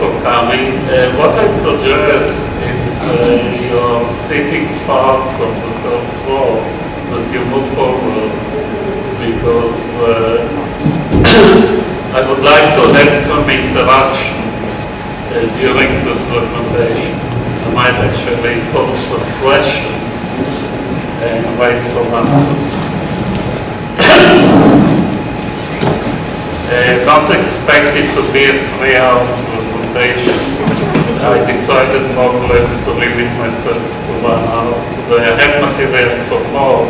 for coming. What I suggest, if you're sitting far from the first floor, is that you move forward, because I would like to have some interaction during the presentation. I might actually pose some questions and wait for answers. Not expect it to be a 3-hour presentation. I decided more or less to limit myself to 1 hour. Today I have material for more,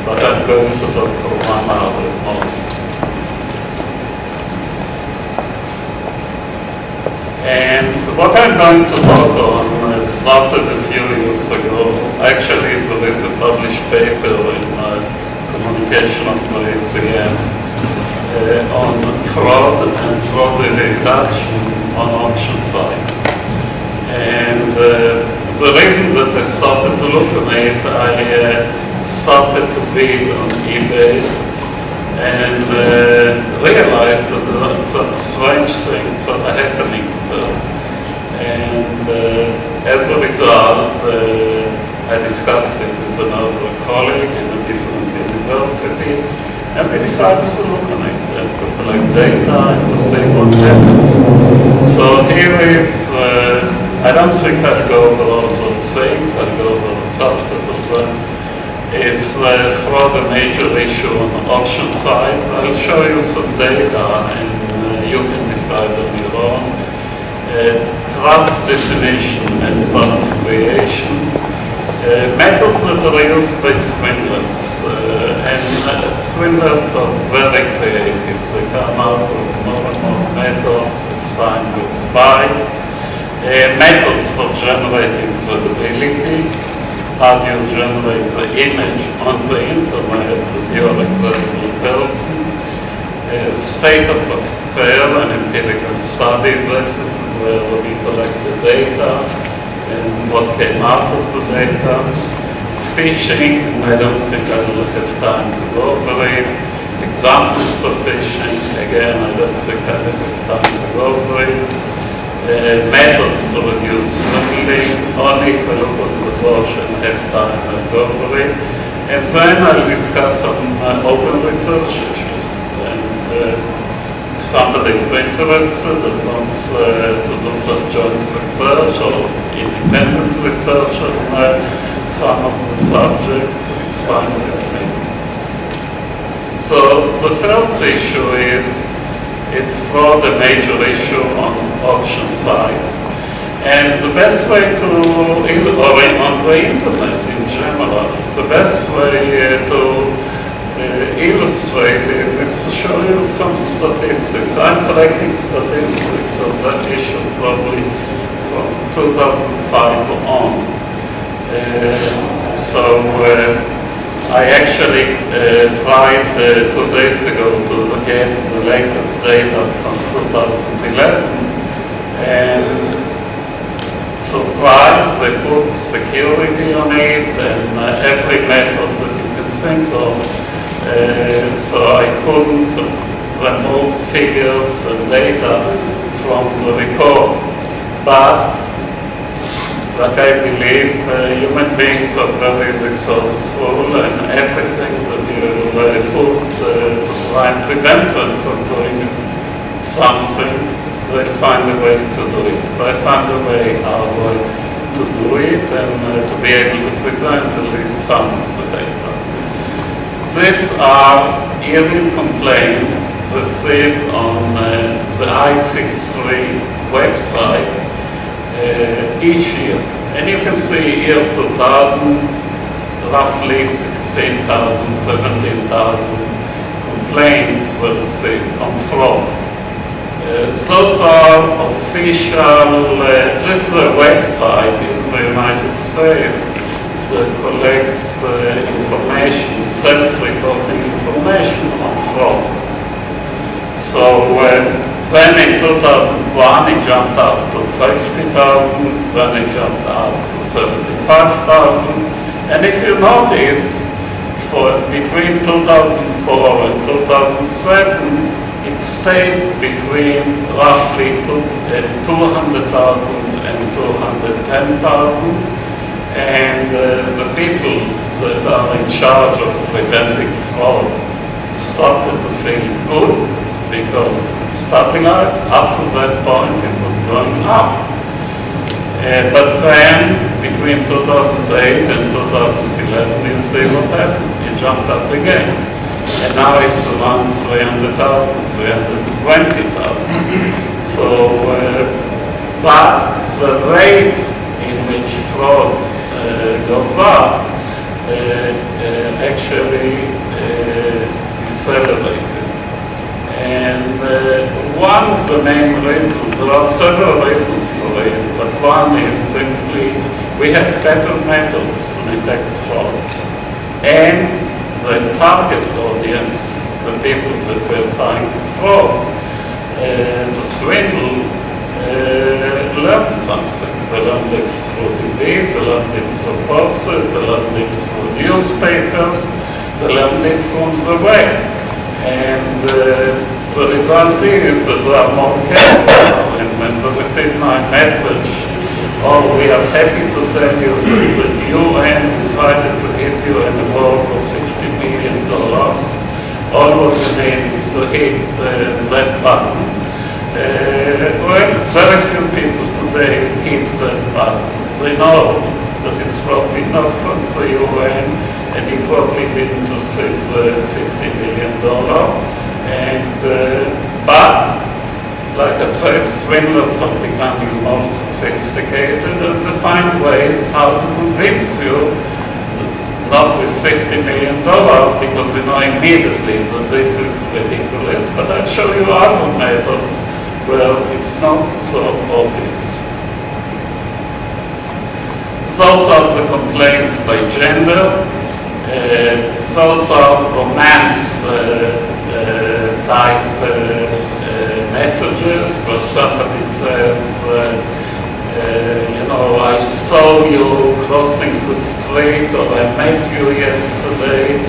but I'm going to talk for 1 hour at most. And what I'm going to talk on started a few years ago. Actually, there is a published paper in Communication of the UTM on fraud and fraud reduction on auction sites. And the reason that I started to look at it, I started to bid on eBay and realized that there are some strange things that are happening there. And as a result, I discussed it with another colleague in a different university, and we decided to look on it and to collect data and to see what happens. So here is, I don't think I'll go over all those things, I'll go over a subset of them. Is fraud a major issue on auction sites? I'll show you some data and you can decide on your own. Trust definition and trust creation. Methods that are used by swindlers, and swindlers are very creative. They come out with more and more methods, they find goes by. Methods for generating credibility. How do you generate the image on the internet that you're a credible person? State of affair and empirical studies, this is where we collected data and what came out of the data. Phishing, I don't think I will have time to go over it. Examples of phishing, again, I don't think I will have time to go over it. Methods to reduce swindling, only if I look at the watch and have time to go over it. And then I'll discuss some open research issues. And if somebody is interested and wants to do some joint research or independent research on some of the subjects, it's fine with me. So the first issue is fraud a major issue on auction sites. And the best way to, or on the internet in general, the best way to illustrate is to show you some statistics. I'm collecting statistics of that issue probably from 2005 on. I actually tried 2 days ago to get the latest data from 2011, and surprise, they put security on it and every method that you can think of. So I couldn't remove figures and data from the report. But like I believe, human beings are very resourceful, and everything that you put to try and prevent them from doing something, they find a way to do it. So I found a way how to do it and to be able to present at least some of the data. These are yearly complaints received on the I63 website each year. And you can see year 2000, roughly 16,000, 17,000 complaints were received on fraud. Those are official, this is a website in the United States that collects information, self-reporting information on fraud. So then in 2001 it jumped up to 50,000, then it jumped up to 75,000. And if you notice, between 2004 and 2007, it stayed between roughly 200,000 and 210,000. And the people that are in charge of preventing fraud started to feel good because it stabilized. Up to that point, it was going up. But then, between 2008 and 2011, you see what happened. It jumped up again. And now it's around 300,000, 320,000. So, but the rate in which fraud goes up actually decelerated. And one of the main reasons, there are several reasons for it, but one is simply we have better methods to detect fraud. And the target audience, the people that were trying to fraud, to swindle, learned something. They learned it through TV, they learned it through courses, they learned it through newspapers, they learned it from the web. And the result is that they are more careful. And when they receive my message, oh, we are happy to tell you that the UN decided to give you an award of $50 million. All what you need is to hit that button. Well, very few people today hit that button. They know that it's probably not from the UN, and he probably didn't receive the $50 million. And, but, like I said, swindlers are becoming more sophisticated, and they find ways how to convince you, not with $50 million, because you know immediately that this is ridiculous, but I'll show you other methods where it's not so obvious. Those are the complaints by gender. Those are romance type messages where somebody says, you know, I saw you crossing the street, or I met you yesterday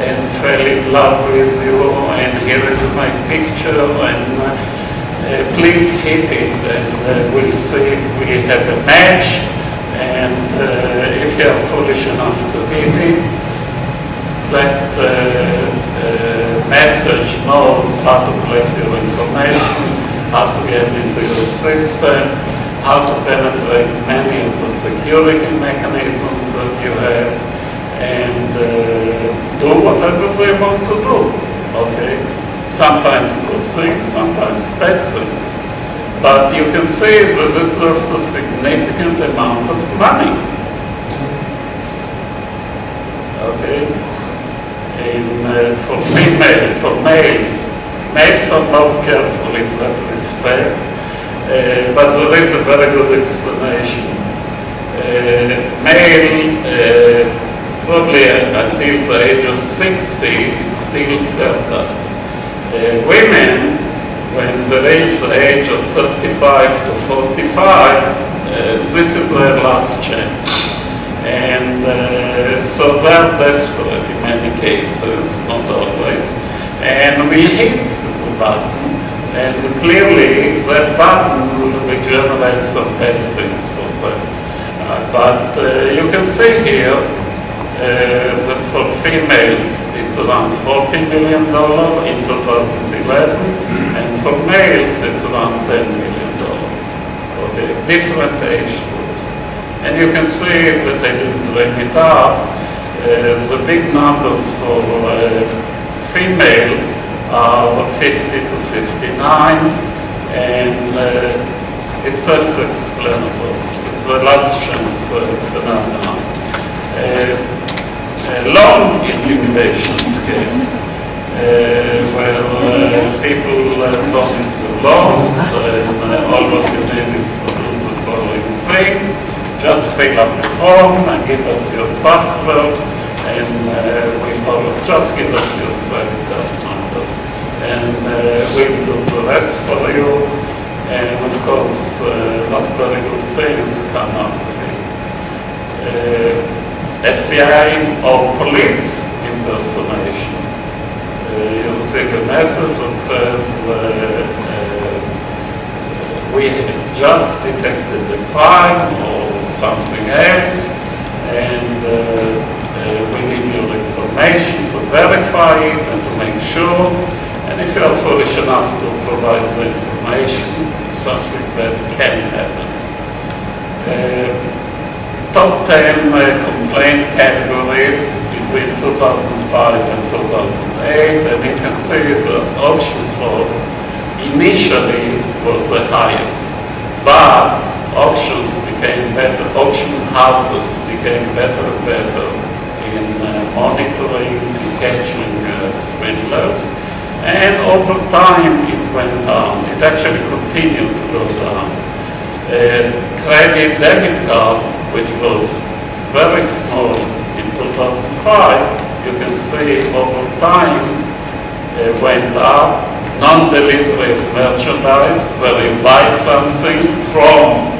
and fell in love with you, and here is my picture, and please hit it, and we'll see if we have a match, and if you are foolish enough to hit it, that message knows how to collect your information, how to get into your system, how to penetrate many of the security mechanisms that you have, and do whatever they want to do, okay? Sometimes good things, sometimes bad things. But you can see that this is a significant amount of money, okay? For female, for males are more careful in that respect, but there is a very good explanation. Male, probably until the age of 60, is still fertile. Women, when they reach the age of 35 to 45, this is their last chance. And so they're desperate in many cases, not always. And we hit the button, and clearly that button will generate some bad things for them. But you can see here that for females it's around $40 million in 2011, and for males it's around $10 million. Okay, different age groups. And you can see that they didn't bring it up. The big numbers for female are 50 to 59, and it's self-explanatory. It's the last chance phenomenon. Loan intimidation scheme, where people promise loans, and all what you need is to do the following things. Just fill up the form and give us your password, and we will just give us your credit card number, and we'll do the rest for you. And of course, not very good things come out of it. FBI or police impersonation. You receive a message that says, we have just detected the crime or something else, and we need your information to verify it and to make sure. And if you are foolish enough to provide the information, something that can happen. Top 10 complaint categories between 2005 and 2008, and you can see the auction fraud initially was the highest, but auctions became better, auction houses became better and better in monitoring and catching swindlers, and over time it went down. It actually continued to go down. Credit debit card, which was very small in 2005, you can see over time went up. Non-delivery of merchandise, where you buy something from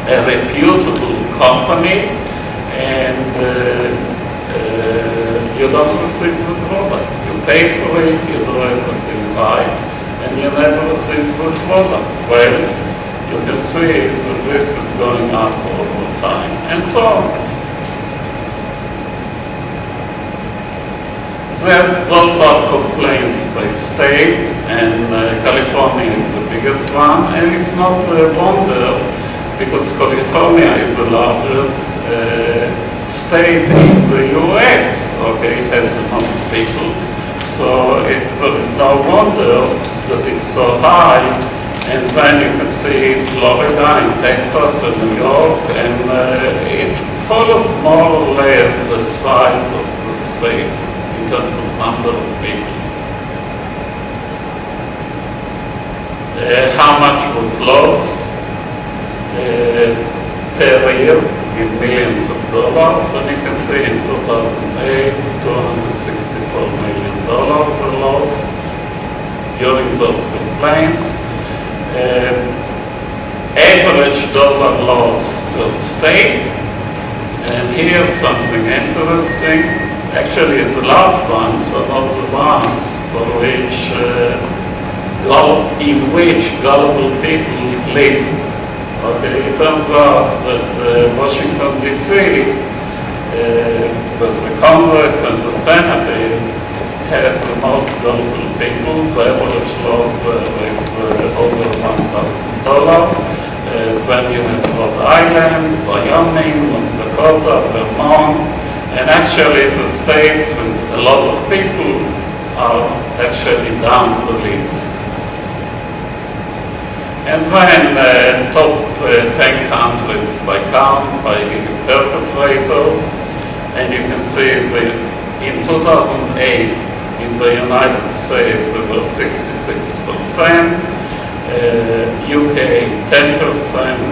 a reputable company and you don't receive the product. You pay for it, you do everything right, and you never receive the product. Well, you can see that this is going up over time, and so on. Those are complaints by state, and California is the biggest one, and it's not a wonder because California is the largest state in the US. Okay, it has the most people, so there is no wonder that it's so high. And then you can see Florida and Texas and New York, and it follows more or less the size of the state in terms of number of people. How much was lost per year in millions of dollars, and you can see in 2008, $264 million were lost during those complaints. Average dollar loss per state, and here's something interesting. Actually, it's the large ones are not the ones for which in which gullible people live. Okay, it turns out that Washington D.C., the Congress and the Senate has the most gullible people. The average loss is over $1,000. Then you have Rhode Island, Wyoming, North Dakota, Vermont, and actually the states with a lot of people are actually down the list. And then top 10 countries by count, by perpetrators, and you can see in 2008 in the United States it was 66%, UK 10%,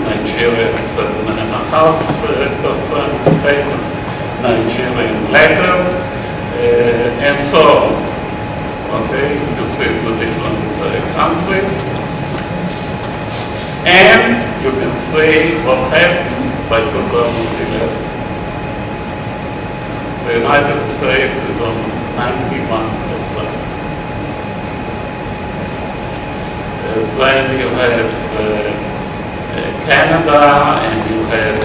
Nigeria 7.5%, the famous Nigerian letter, and so on. Okay, you see the different countries. And you can see what happened by 2011. The United States is almost 91%. Then you have Canada, and you have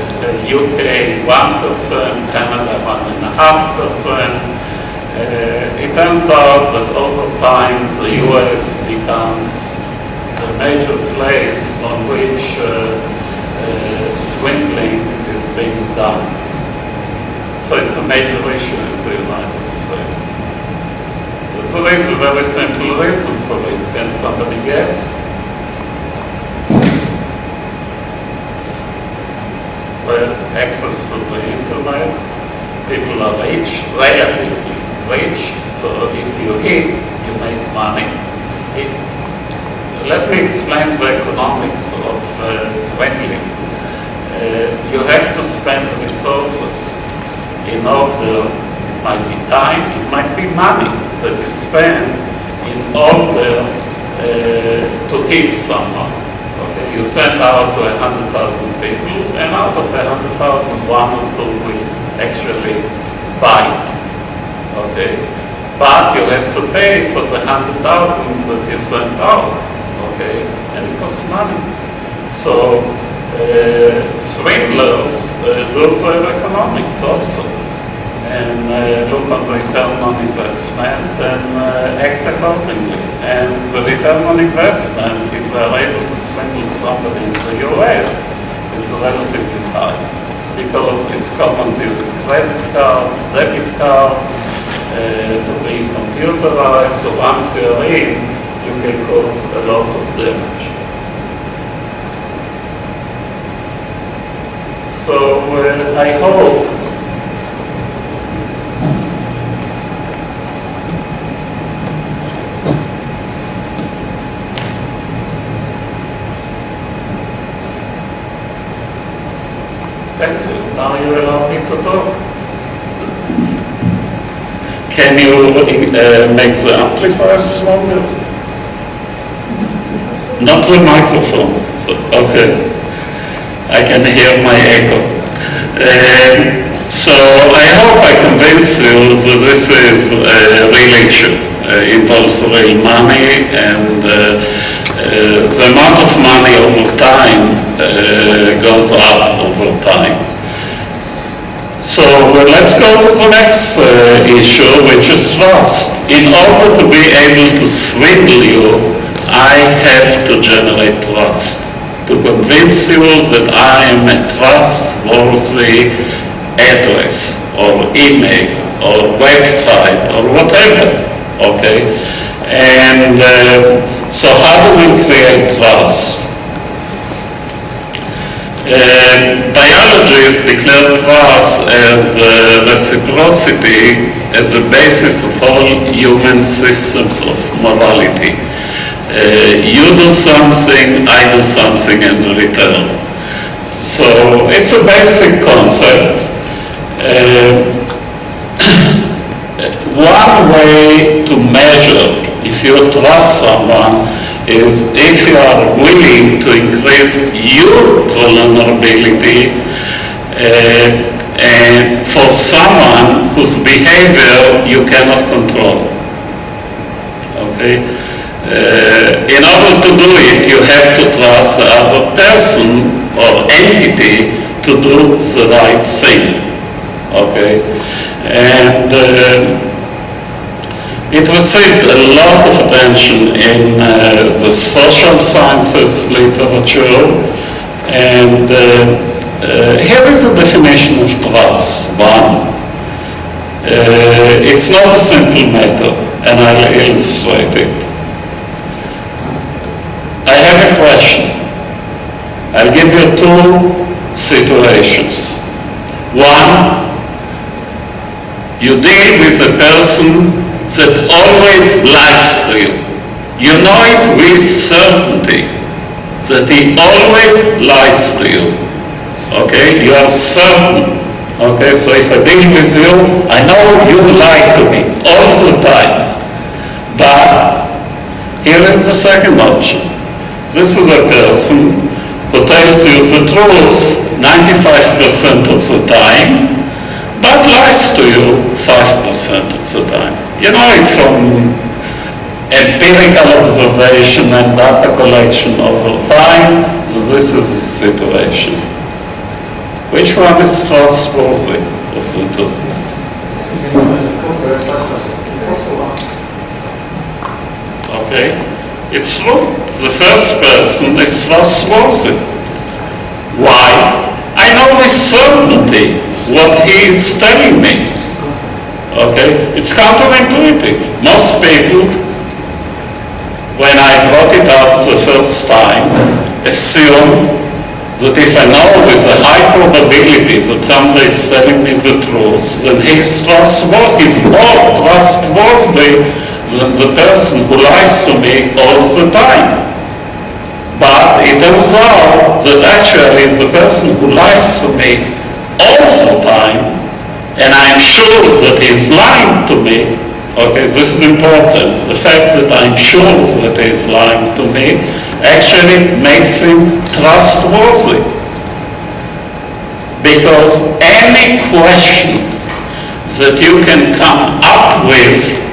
UK 1%, Canada 1.5%. It turns out that over time the US becomes the major place on which swindling is being done. So it's a major issue in the United States. So there's a very simple reason for it. Can somebody guess? Well, access to the internet. People are rich, relatively rich. So if you hit, you make money. Let me explain the economics of swindling. You have to spend resources in order, it might be time, it might be money that you spend in order to hit someone. Okay, you send out to 100,000 people, and out of 100,000, 1 or 2 will actually buy it. Okay, but you have to pay for the 100,000 that you sent out. Okay, and it costs money. So swindlers do their economics also, and look on return on investment and act accordingly. And the return on investment, if they are able to swindle somebody in the US, is relatively high, because it's common to use credit cards, debit cards, to be computerized, so once you're in, you can cause a lot of damage. So I hope Thank you. Now you allow me to talk. Can you make the amplifier stronger? Not the microphone. So, okay. I can hear my echo. So I hope I convince you that this is a real issue. Involves real money, and the amount of money over time goes up over time. So let's go to the next issue, which is trust. In order to be able to swindle you, I have to generate trust, to convince you that I am a trustworthy address or email or website or whatever, okay? And so how do we create trust? Biologists declare trust as reciprocity as the basis of all human systems of morality. You do something, I do something in return. So it's a basic concept. One way to measure if you trust someone is if you are willing to increase your vulnerability and for someone whose behavior you cannot control. Okay? In order to do it, you have to trust the other person or entity to do the right thing. Okay? And it received a lot of attention in the social sciences literature, and here is a definition of trust. One, it's not a simple matter, and I'll illustrate it. I have a question. I'll give you two situations. One, you deal with a person that always lies to you. You know it with certainty that he always lies to you. Okay? You are certain. Okay? So if I deal with you, I know you lie to me all the time. But here is the second option. This is a person who tells you the truth 95% of the time, but lies to you 5% of the time. You know it from empirical observation and data collection over time, so this is the situation. Which one is trustworthy of the two? Okay, it's true. The first person is trustworthy. Why? I know with certainty what he is telling me. Okay, it's counterintuitive. Most people, when I brought it up the first time, assume that if I know with a high probability that somebody is telling me the truth, then he's more trustworthy than the person who lies to me all the time. But it turns out that actually the person who lies to me all the time, and I'm sure that he's lying to me, okay, this is important. The fact that I'm sure that he's lying to me actually makes him trustworthy. Because any question that you can come up with,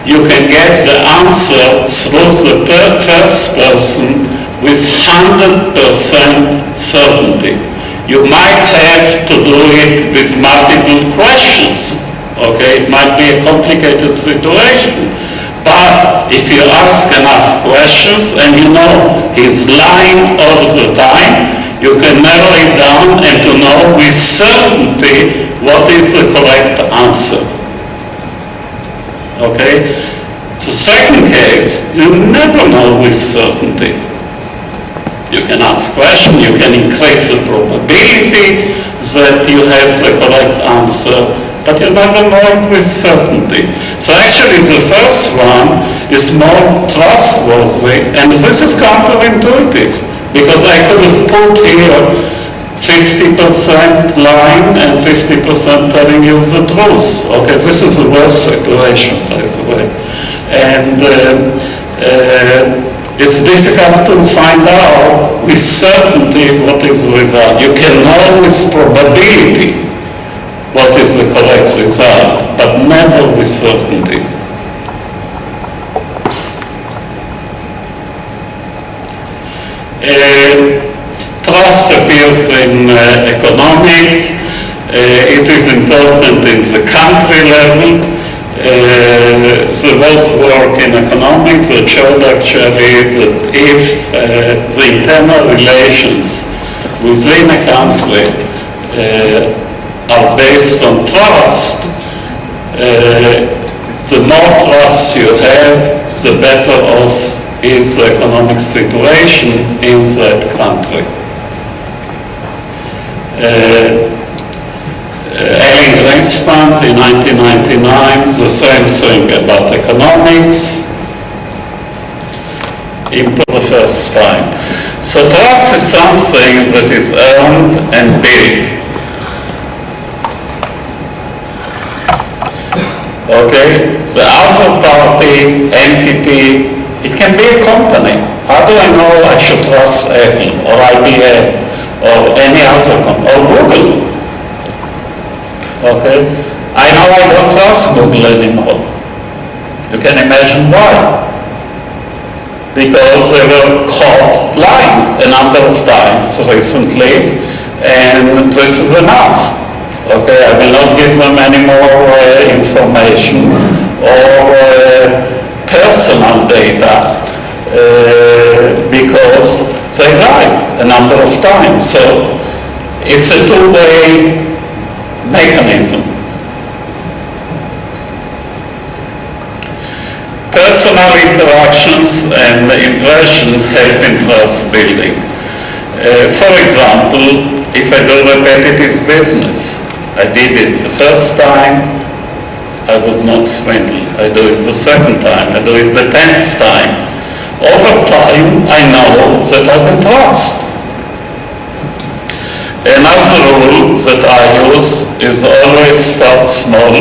you can get the answer through the first person with 100% certainty. You might have to do it with multiple questions. Okay, it might be a complicated situation. But if you ask enough questions and you know he's lying all the time, you can narrow it down and to know with certainty what is the correct answer. Okay? The second case, you never know with certainty. You can ask questions, you can increase the probability that you have the correct answer, but you never know it with certainty. So actually the first one is more trustworthy, and this is counterintuitive, because I could have put here 50% lying and 50% telling you the truth. Okay, this is the worst situation, by the way. And it's difficult to find out with certainty what is the result. You can know with probability what is the correct result, but never with certainty. Trust appears in economics. It is important in the country level. There was work in economics that showed actually that if the internal relations within a country are based on trust, the more trust you have, the better off is the economic situation in that country. Alan Greenspan in 1999, the same thing about economics, for the first time. So trust is something that is earned and built. Okay, the other party, entity, it can be a company. How do I know I should trust Apple or IBM or any other company, or Google? Okay, I know I don't trust Google anymore. You can imagine why. Because they were caught lying a number of times recently, and this is enough. Okay, I will not give them any more information or personal data because they lied a number of times. So it's a two-way mechanism. Personal interactions and impression help in trust building. For example, if I do repetitive business, I did it the first time, I was not swindled. I do it the second time, I do it the 10th time. Over time, I know that I can trust. Another rule that I use is always start small.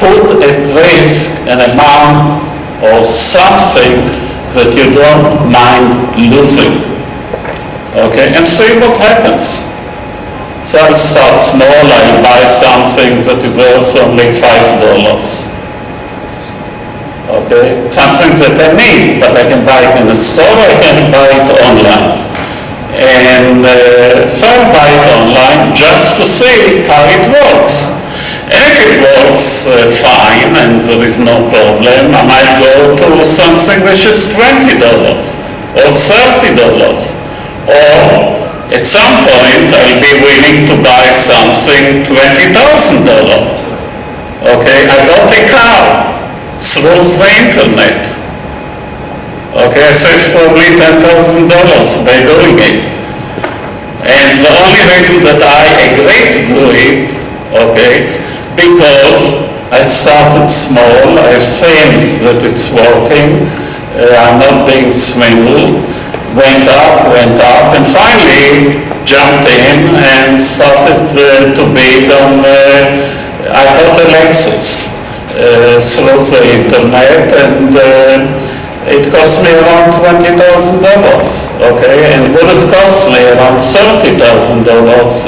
Put at risk an amount or something that you don't mind losing. Okay, and see what happens. So I'll start small, I'll buy something that is worth only $5. Okay, something that I need, but I can buy it in the store, I can buy it online. And so I'll buy it online just to see how it works. And if it works fine and there is no problem, I might go to something which is $20 or $30. Or at some point I'll be willing to buy something $20,000. Okay, I bought a car through the internet. Okay, I saved probably $10,000 by doing it. And the only reason that I agreed to do it, okay, because I started small, I've seen that it's working, I'm not being swindled, went up, and finally jumped in and started to bid on, I bought a Lexus through the internet, and it cost me around $20,000, okay, and it would have cost me around $30,000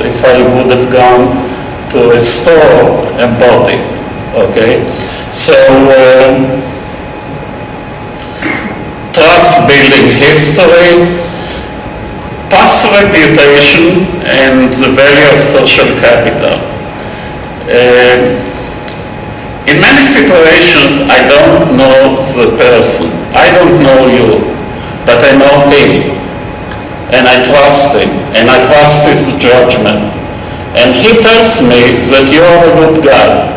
if I would have gone to a store and bought it, okay? So trust building history, past reputation, and the value of social capital. In many situations, I don't know the person. I don't know you, but I know him. And I trust him, and I trust his judgment. And he tells me that you are a good guy.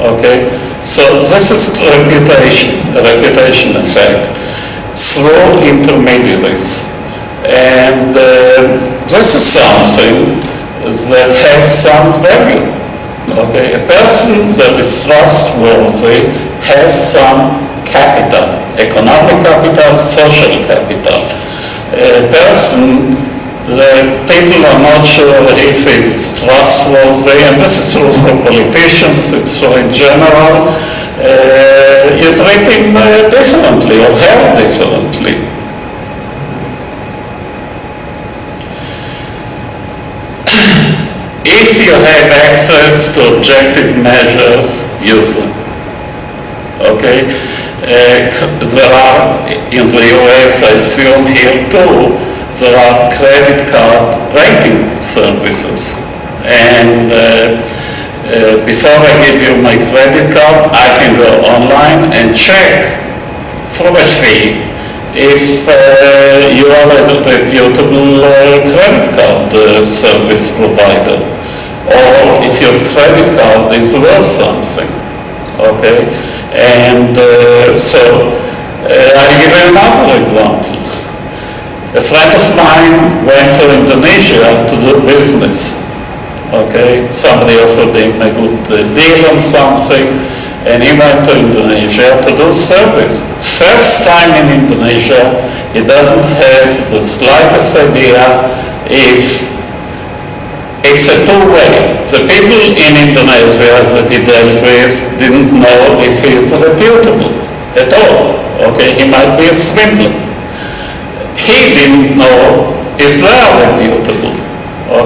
Okay? So this is reputation effect through intermediaries. And this is something that has some value. Okay, a person that is trustworthy has some capital, economic capital, social capital. A person that people are not sure if it's trustworthy, and this is true for politicians, it's true in general, you treat him differently or her differently. If you have access to objective measures, use them. Okay? There are, in the US, I assume here too, there are credit card rating services. And before I give you my credit card, I can go online and check for a fee if you are a reputable credit card service provider, or if your credit card is worth something, okay? And so I'll give you another example. A friend of mine went to Indonesia to do business, okay? Somebody offered him a good deal on something, and he went to Indonesia to do service. First time in Indonesia, he doesn't have the slightest idea if it's a two-way. The people in Indonesia that he dealt with didn't know if he's reputable at all. Okay, he might be a swindler. He didn't know if they are reputable.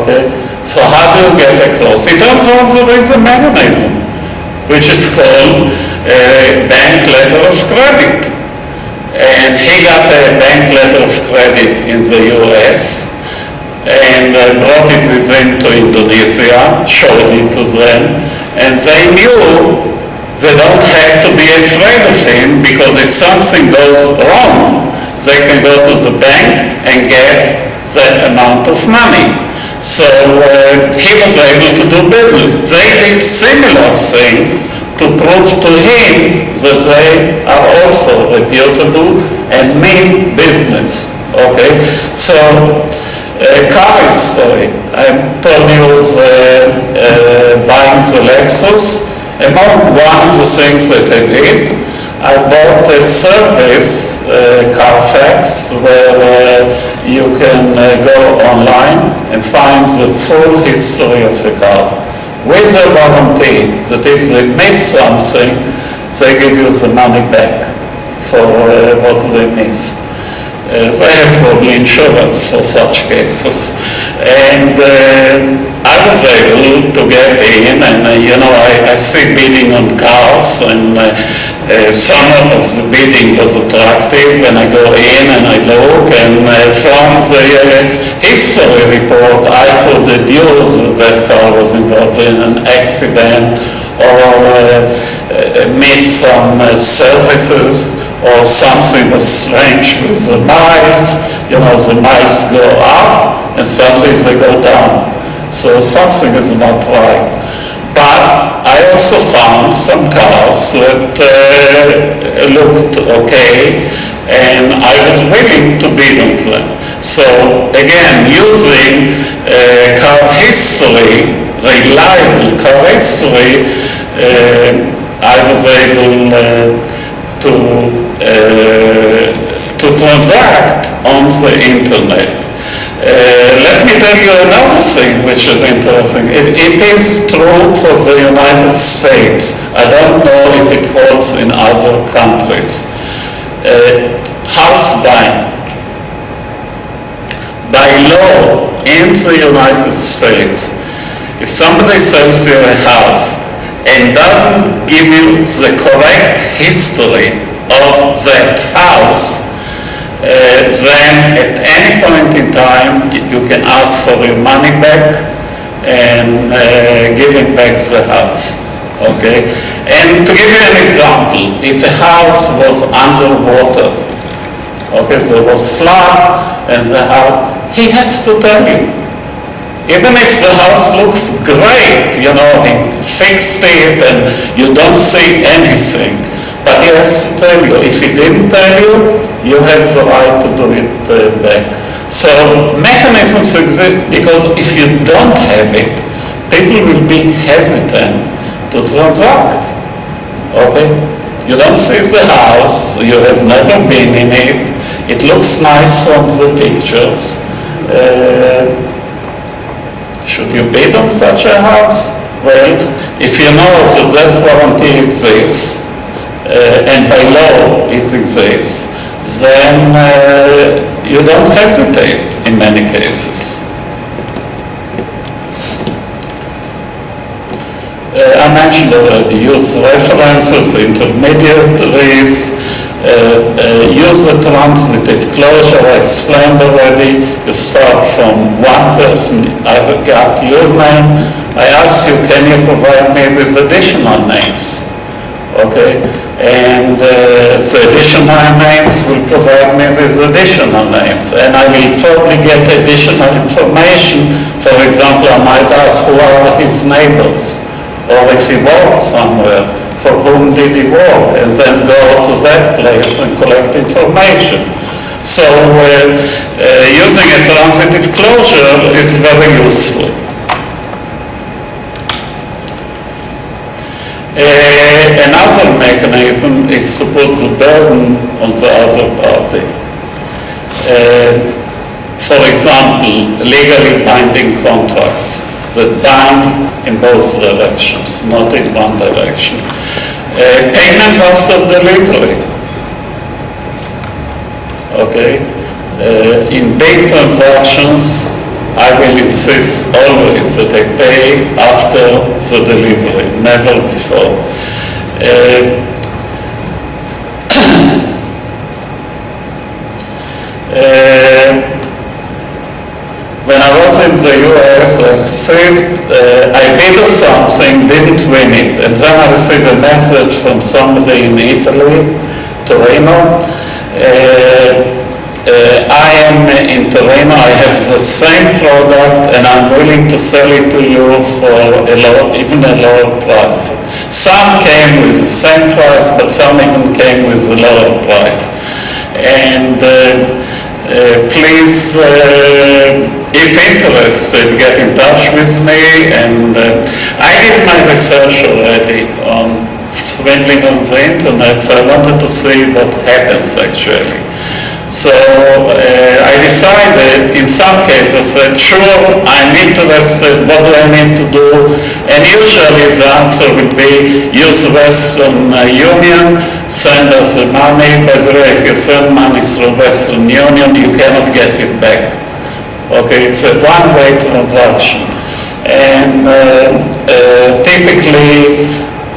Okay, so how do you get across? It turns out there is a mechanism which is called a bank letter of credit. And he got a bank letter of credit in the US and brought it with him to Indonesia, showed it to them, and they knew they don't have to be afraid of him, because if something goes wrong, they can go to the bank and get that amount of money. So he was able to do business. They did similar things to prove to him that they are also reputable and mean business. Okay, so car history. I told you buying the Lexus. Among one of the things that I did, I bought a service, Carfax, where you can go online and find the full history of the car with a warranty that if they miss something, they give you the money back for what they missed. They have probably insurance for such cases. And I was able to get in, and I see bidding on cars, and some of the bidding was attractive, and I go in and I look, and from the history report I could deduce that car was involved in an accident or missed some services, or something was strange with the miles. The miles go up and suddenly they go down. So something is not right. But I also found some cars that looked okay, and I was willing to bid on them. So again, using car history, reliable car history, I was able to transact on the internet. Let me tell you another thing which is interesting. It is true for the United States. I don't know if it holds in other countries. House buying. By law in the United States, if somebody sells you a house and doesn't give you the correct history of that house, then at any point in time you can ask for your money back and giving back the house. Okay? And to give you an example, if a house was underwater, okay, there was flood and the house, he has to tell you. Even if the house looks great, you know, he fixed it and you don't see anything, but he has to tell you. If he didn't tell you, you have the right to do it back. So mechanisms exist because if you don't have it, people will be hesitant to transact. Okay? You don't see the house, you have never been in it, it looks nice from the pictures. Should you bid on such a house? Well, if you know that that warranty exists, and by law it exists, then you don't hesitate in many cases. I mentioned already, use references, intermediaries, use the transitive closure. I explained already. You start from one person, I've got your name. I ask you, can you provide me with additional names? Okay, and the additional names will provide me with additional names, and I will probably get additional information. For example, I might ask who are his neighbors, or if he worked somewhere, for whom did he work, and then go to that place and collect information. So using a transitive closure is very useful. Another mechanism is to put the burden on the other party. For example, legally binding contracts that bind in both directions, not in one direction. Payment after delivery. Okay. In big transactions, I will insist always that I pay after the delivery, never before. When I was in the US, I bid something, didn't win it, and then I received a message from somebody in Italy, Torino. I am in Torino, I have the same product and I'm willing to sell it to you for even a lower price. Some came with the same price, but some even came with a lower price. And please, if interested, get in touch with me. And I did my research already on swindling on the internet, so I wanted to see what happens actually. So I decided, in some cases, that sure, I'm interested, what do I need to do? And usually the answer would be, use Western Union, send us the money. By the way, if you send money through Western Union, you cannot get it back. Okay, it's a one-way transaction. And typically,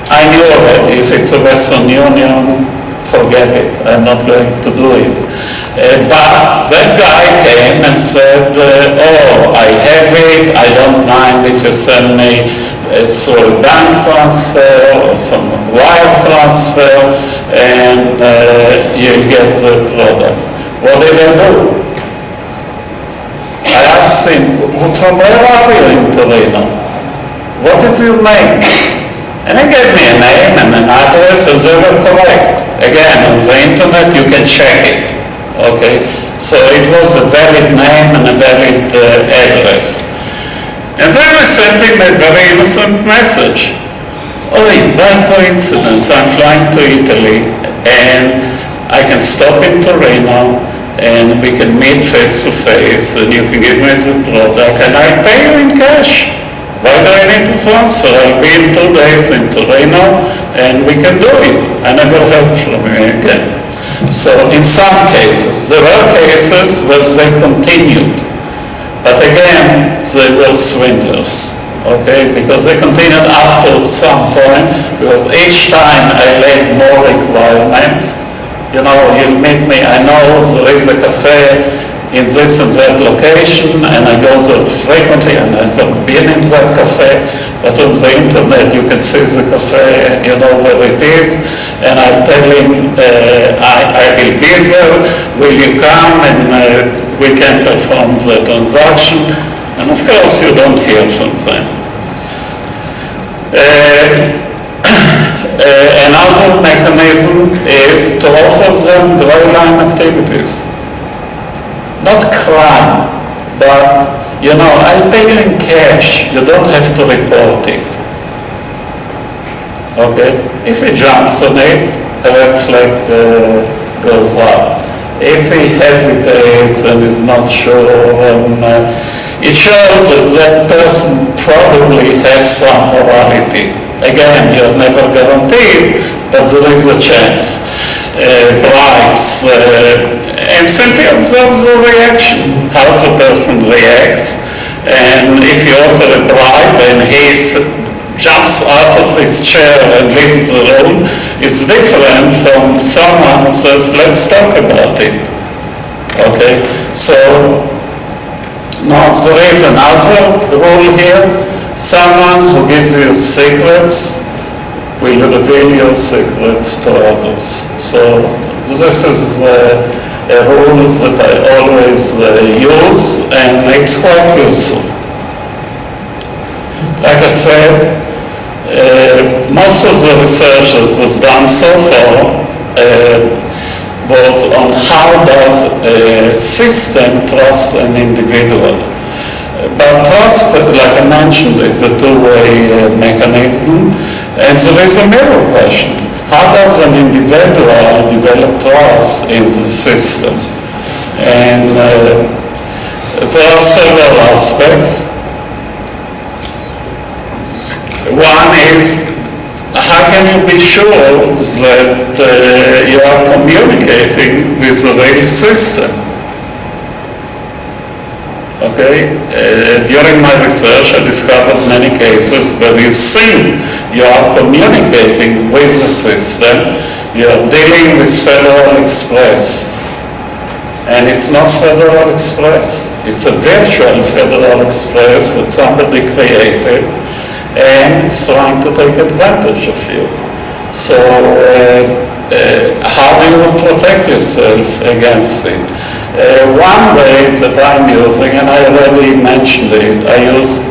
I knew already, if it's a Western Union, forget it, I'm not going to do it. But that guy came and said, oh, I have it, I don't mind if you send me through a bank transfer or some wire transfer, and you'll get the product. What did I do? I asked him, from where are you in Torino? What is your name? And he gave me a name and an address, and they were correct. Again, on the internet, you can check it. Okay? So it was a valid name and a valid address. And then I sent him a very innocent message. Oh, by coincidence, I'm flying to Italy, and I can stop in Torino, and we can meet face to face, and you can give me the product, and I pay you in cash. Why do I need to transfer? I'll be in 2 days in Torino, and we can do it. I never heard from you again. So in some cases, there were cases where they continued. But again, they were swindlers, okay? Because they continued up to some point, because each time I laid more requirements, You know, you meet me, I know there is a cafe in this and that location, and I go there frequently, and I've been in that cafe, but on the internet you can see the cafe, you know where it is, and I'm telling, I will be there, will you come, and we can perform the transaction, and of course you don't hear from them. Another mechanism is to offer them dry line activities. Not crime, but, you know, I'll pay you in cash. You don't have to report it. Okay? If he jumps on it, a red flag goes up. If he hesitates and is not sure, it shows that that person probably has some morality. Again, you're never guaranteed, but there is a chance. Bribes, and simply observe the reaction, how the person reacts. And if you offer a bribe and he jumps out of his chair and leaves the room, it's different from someone who says, let's talk about it. Okay, so now there is another rule here. Someone who gives you secrets will reveal your secrets to others. So this is a rule that I always use, and it's quite useful. Like I said, most of the research that was done so far was on how does a system trust an individual. But trust, like I mentioned, is a two-way mechanism, and there is a mirror question. How does an individual develop trust in the system? And there are several aspects. One is, how can you be sure that you are communicating with the real system? Okay, during my research I discovered many cases where you think you are communicating with the system, you are dealing with Federal Express, and it's not Federal Express, it's a virtual Federal Express that somebody created and is trying to take advantage of you. So how do you protect yourself against it? One way that I'm using, and I already mentioned it, I use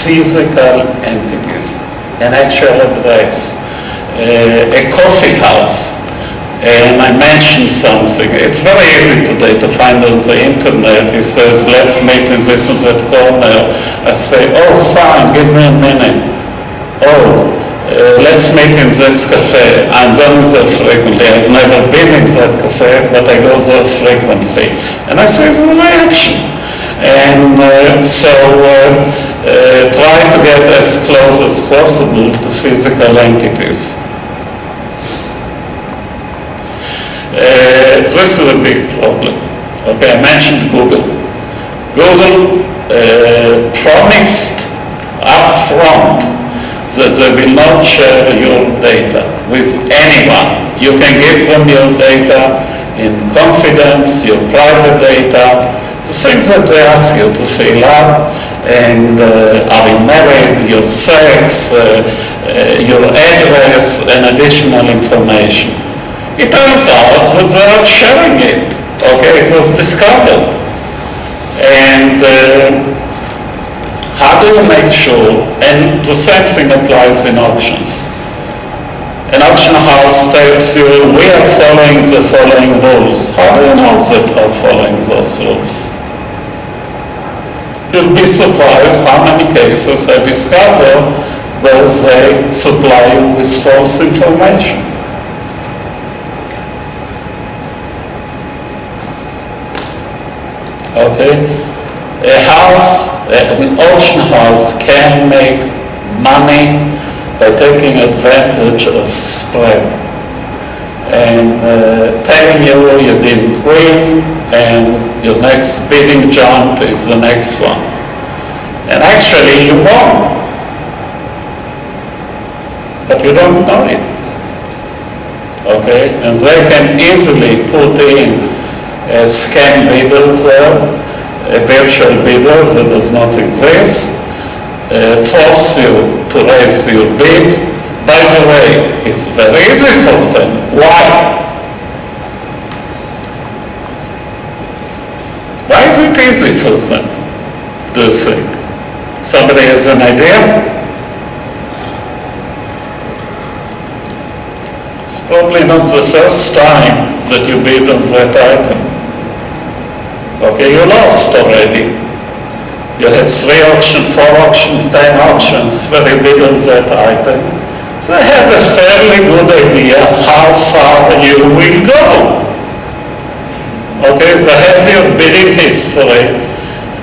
physical entities, an actual address, a coffee house, and I mentioned something. It's very easy today to find on the internet. He says, let's meet in this and that corner. I say, oh, fine, give me a minute. Oh, let's meet in this cafe. I'm going there frequently. I've never been in that cafe, but I go there frequently. And I see the reaction. And try to get as close as possible to physical entities. This is a big problem. Okay, I mentioned Google. Google promised up front that they will not share your data with anyone. You can give them your data in confidence, your private data, the things that they ask you to fill up, and are you married, your sex, your address, and additional information. It turns out that they are sharing it. Okay, it was discovered. And how do you make sure? And the same thing applies in auctions. An auction house tells you, we are following the following rules. How do you know they are following those rules? You'll be surprised how many cases I discover where they supply you with false information. Okay, an auction house can make money by taking advantage of spread and telling you you didn't win and your next bidding jump is the next one. And actually you won, but you don't know it. okay? And they can easily put in scam bidders there, a virtual bidder that does not exist, force you to raise your bid. By the way, it's very easy for them. Why? Why is it easy for them, do you think? Somebody has an idea? It's probably not the first time that you bid on that item. Okay, you lost already. You had 3 auctions, 4 auctions, 10 auctions where you bid on that item. So they have a fairly good idea how far you will go. Okay, they have your bidding history,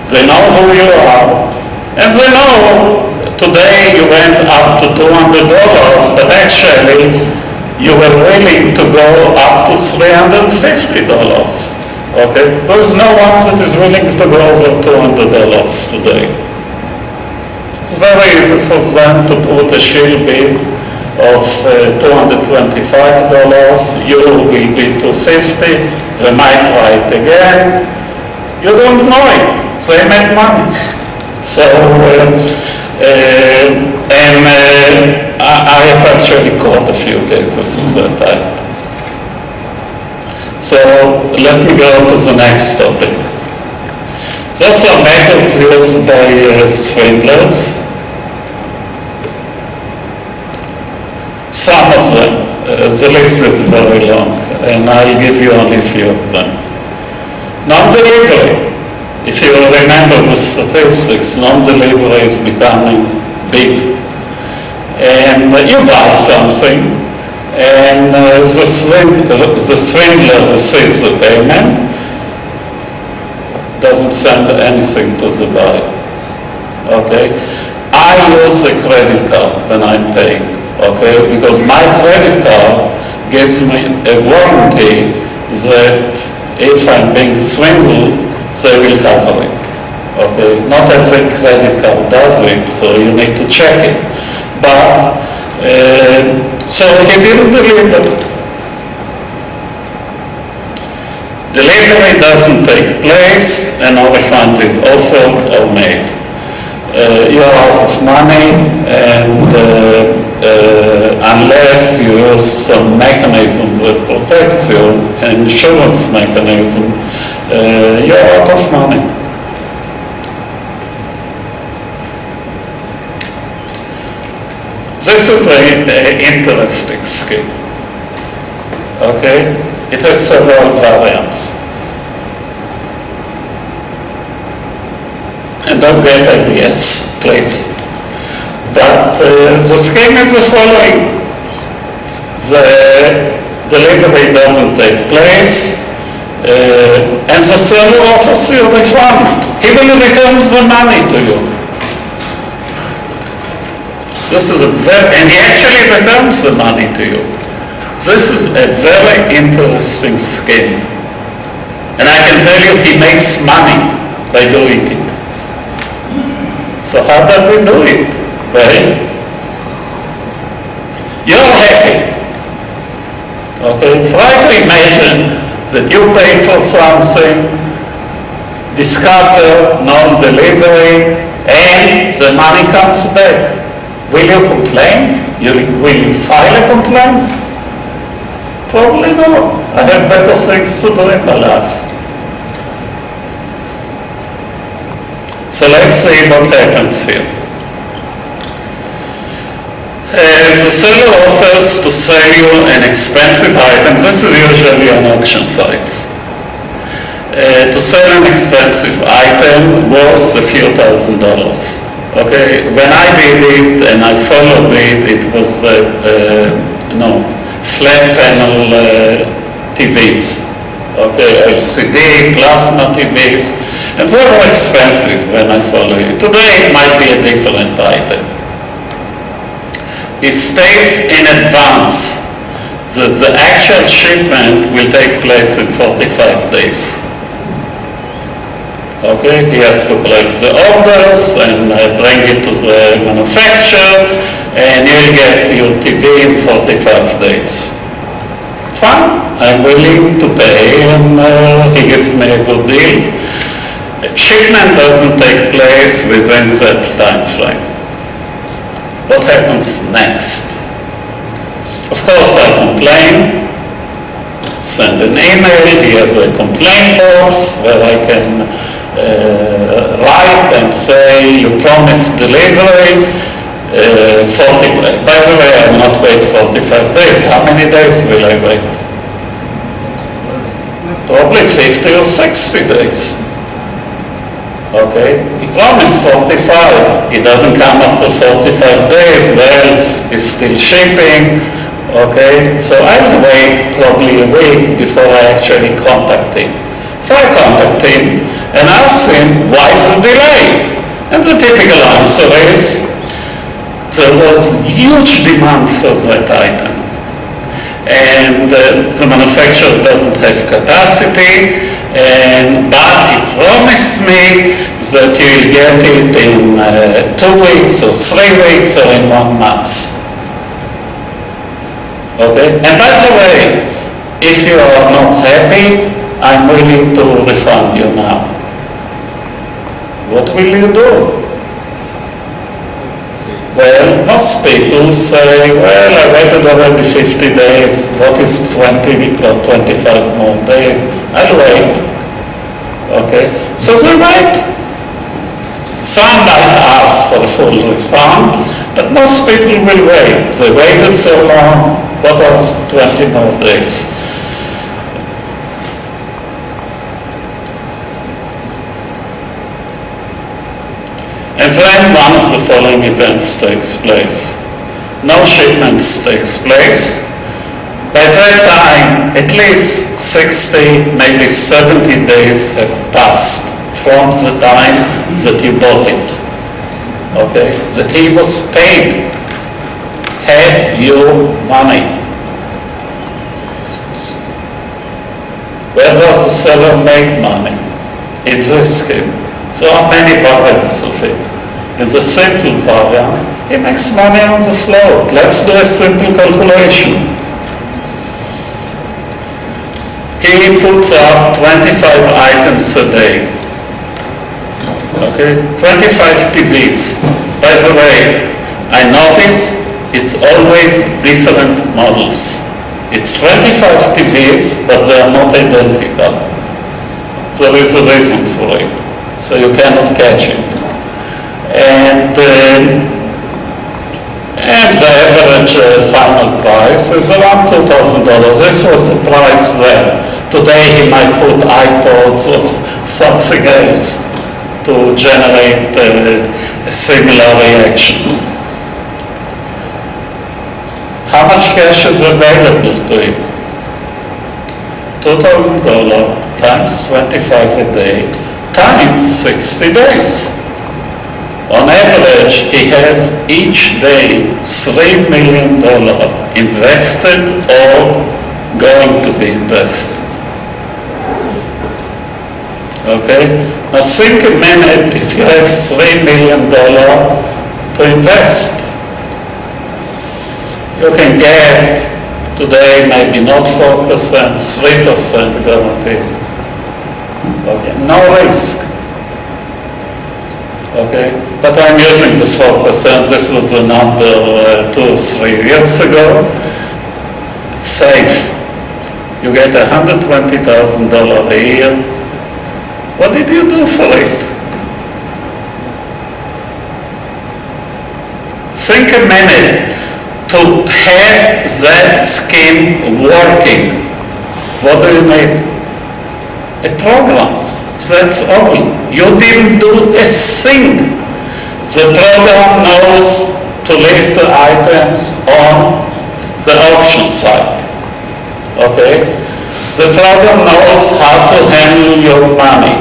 they know who you are, and they know today you went up to $200, but actually you were willing to go up to $350. Okay, there is no one that is willing to go over $200 today. It's very easy for them to put a shield bid of $225, you will be $250, they might try it again, you don't know it, they make money. So, I have actually caught a few cases of that type. So, let me go to the next topic. Those are methods used by swindlers. Some of them, the list is very long, and I'll give you only a few of them. Non-delivery. If you remember the statistics, non-delivery is becoming big. And you buy something, and the swindler receives the payment, doesn't send anything to the buyer. Okay? I use a credit card when I'm paying. Okay, because my credit card gives me a warranty that if I'm being swindled, they will cover it. Okay, not every credit card does it, so you need to check it. But, so he didn't deliver. Delivery doesn't take place, and no refund is offered or made. You're out of money, and unless you use some mechanism that protects you, an insurance mechanism, you're out of money. This is an interesting scheme. Okay? It has several variants. And don't get ideas, please. But the scheme is the following. The delivery doesn't take place, and the seller offers you a refund. He will return the money to you. This is and he actually returns the money to you. This is a very interesting scheme. And I can tell you he makes money by doing it. So how does he do it? Well, you're happy. Okay, try to imagine that you paid for something, discover non-delivery, and the money comes back. Will you complain? Will you file a complaint? Probably not. I have better things to do in my life. So let's see what happens here. The seller offers to sell you an expensive item. This is usually on auction sites. To sell an expensive item worth a few $1,000s. Okay, when I did it and I followed it, it was flat panel TVs. Okay, LCD, plasma TVs. And they were expensive when I followed it. Today it might be a different item. He states in advance that the actual shipment will take place in 45 days. Okay, he has to collect the orders and bring it to the manufacturer, and you'll get your TV in 45 days. fine, I'm willing to pay, and he gives me a good deal. Shipment doesn't take place within that time frame. What happens next? Of course, I complain, send an email. He has a complaint box where I can write and say, you promised delivery, 45. By the way, I will not wait 45 days. How many days will I wait? Probably 50 or 60 days. Okay, he promised 45. He doesn't come after 45 days. Well, he's still shipping. Okay, so I'll wait probably a week before I actually contact him. So I contact him and ask him, why is the delay? And the typical answer is, there was huge demand for that item. And the manufacturer doesn't have capacity, but he promised me that you will get it in 2 weeks or 3 weeks or in 1 month. Okay? And by the way, if you are not happy, I'm willing to refund you now. What will you do? Well, most people say, well, I waited already 50 days. What is 20 or 25 more days? I'll wait. Okay? So they wait. Some might ask for a full refund, but most people will wait. They waited so long. What was 20 more days? And then one of the following events takes place. No shipments takes place. By that time, at least 60, maybe 70 days have passed from the time that you bought it. Okay? That he was paid, had your money. Where does the seller make money? In this scheme. There are many variants of it. In the simple variant, he makes money on the float. Let's do a simple calculation. He puts up 25 items a day. Okay, 25 TVs. By the way, I notice it's always different models. It's 25 TVs, but they are not identical. There is a reason for it. So you cannot catch it. And the average final price is around $2,000. This was the price then. Today he might put iPods or something else to generate a similar reaction. How much cash is available to him? $2,000 times 25 a day times 60 days. On average, he has each day $3 million invested or going to be invested. Okay? Now think a minute if you have $3 million to invest. You can get today maybe not 4%, 3% guaranteed. Okay, no risk. Okay, but I'm using the 4%. This was the number 2 or 3 years ago. It's safe. You get $120,000 a year. What did you do for it? Think a minute to have that scheme working. What do you need? A program. That's all. You didn't do a thing. The program knows to list the items on the auction site. Okay? The program knows how to handle your money.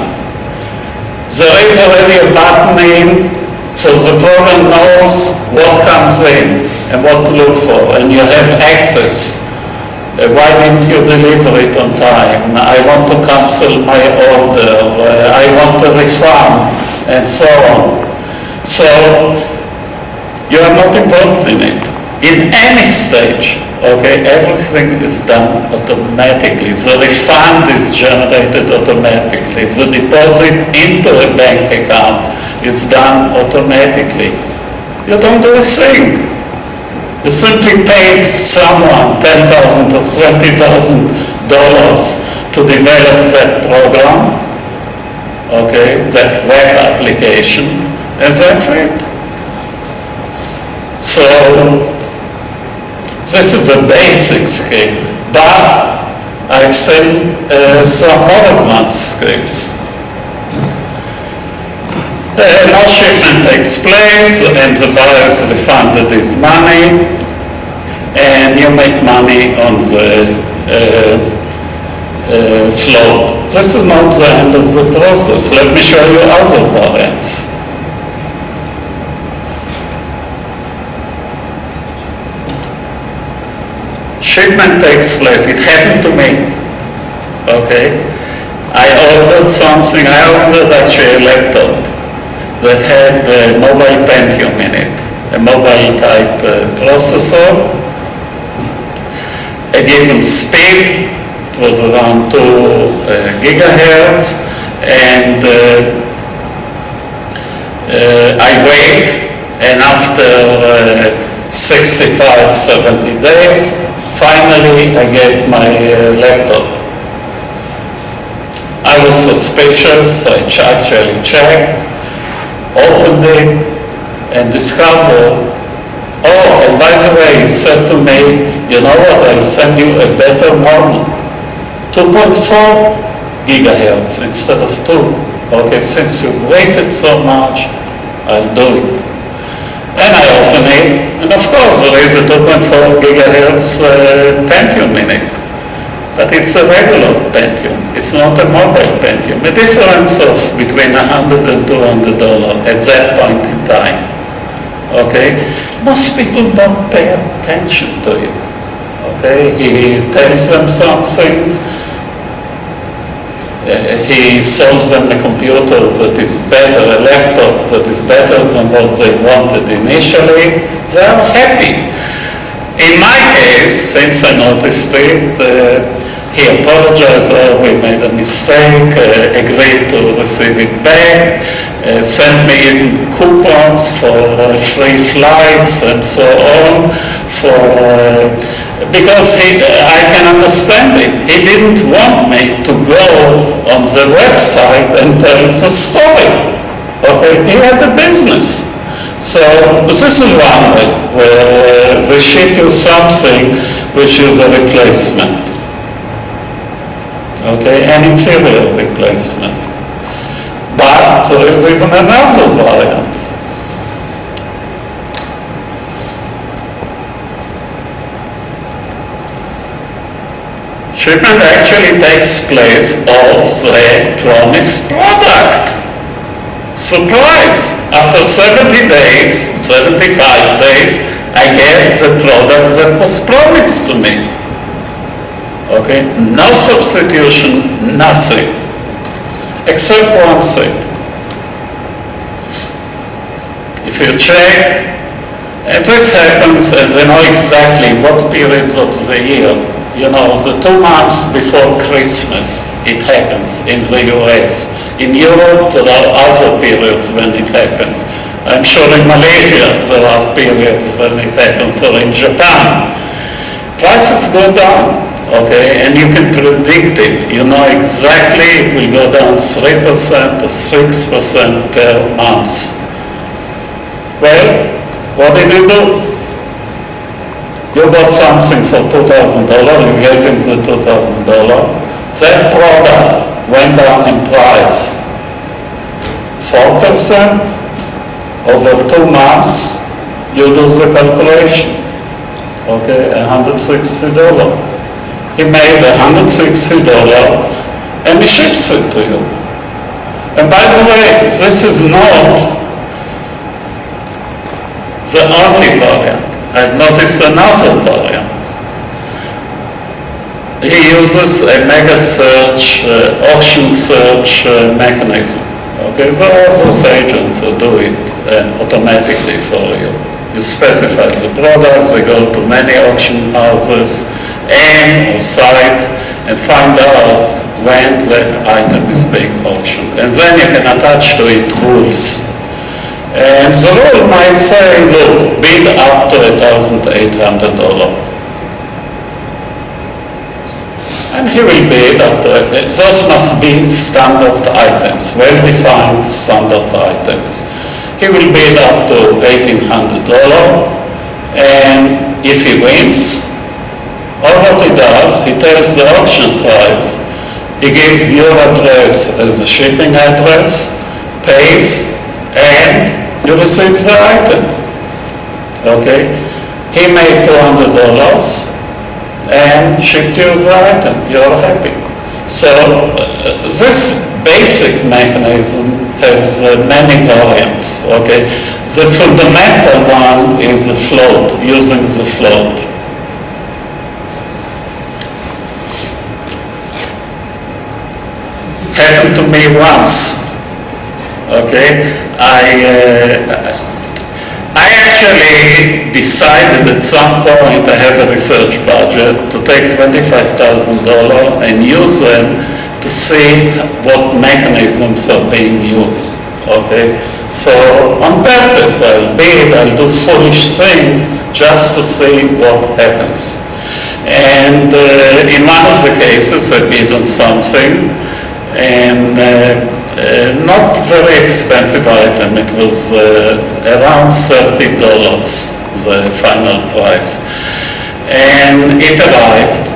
There is already a button in, so the program knows what comes in and what to look for, and you have access. Why didn't you deliver it on time? I want to cancel my order. I want a refund, and so on. So you are not involved in it in any stage Okay, everything is done automatically. The refund is generated automatically. The deposit into a bank account is done automatically. You don't do a thing. You simply paid someone $10,000 or $20,000 to develop that program, okay, that web application, and that's it. So, this is a basic scheme, but I've seen some more advanced schemes. No shipment takes place, and the buyer is refunded his money, and you make money on the float. This is not the end of the process. Let me show you other variants. Shipment takes place. It happened to me. Okay, I ordered something. I ordered actually a laptop that had a mobile Pentium in it, a mobile type processor, a given speed. It was around 2 gigahertz, and I wait, and after 65, 70 days, finally I get my laptop. I was suspicious, I actually checked, opened it, and discovered, oh, and by the way, he said to me, you know what, I'll send you a better model, 2.4 gigahertz instead of 2. Okay, since you waited so much, I'll do it. And I open it, and of course there is a 2.4 gigahertz Pentium in it. But it's a regular Pentium. It's not a mobile Pentium. A difference of between $100 and $200 at that point in time. Okay? Most people don't pay attention to it. Okay? He tells them something. He sells them a computer that is better, a laptop that is better than what they wanted initially. They are happy. In my case, since I noticed it, he apologized, oh, we made a mistake, agreed to receive it back, sent me even coupons for free flights and so on, because I can understand it. He didn't want me to go on the website and tell the story. Okay, he had a business. So this is one way where they ship you something which is a replacement. Okay, an inferior replacement. But there is even another variant. Shipment actually takes place of the promised product. Surprise! After 70 days, 75 days, I get the product that was promised to me. Okay, no substitution, nothing. Except one thing. If you check, and this happens as they know exactly what periods of the year. You know, the 2 months before Christmas, it happens in the US. In Europe, there are other periods when it happens. I'm sure in Malaysia, there are periods when it happens, or in Japan. Prices go down, okay, and you can predict it. You know exactly it will go down 3% to 6% per month. Well, what did you do? You bought something for $2,000, you gave him the $2,000. That product went down in price 4% over 2 months. You do the calculation. Okay, $160. He made $160 and he ships it to you. And by the way, this is not the only variant. I've noticed another variant. He uses a mega search, auction search mechanism. Okay, there are those agents that do it automatically for you. You specify the products, they go to many auction houses and sites and find out when that item is being auctioned. And then you can attach to it rules. And the rule might say, look, bid up to $1,800. And he will bid up to, those must be standard items, well-defined standard items. He will bid up to $1,800, and if he wins, all what he does, he tells the auction size, he gives your address as a shipping address, pays, and you receive the item. Okay? He made $200 and shipped you the item. You're happy. So this basic mechanism has many variants. Okay? The fundamental one is the float, using the float. Happened to me once. Okay, I actually decided at some point I have a research budget to take $25,000 and use them to see what mechanisms are being used. Okay, so on purpose I'll do foolish things just to see what happens. And in one of the cases I bid on something, and not very expensive item. It was around $30, the final price. And it arrived,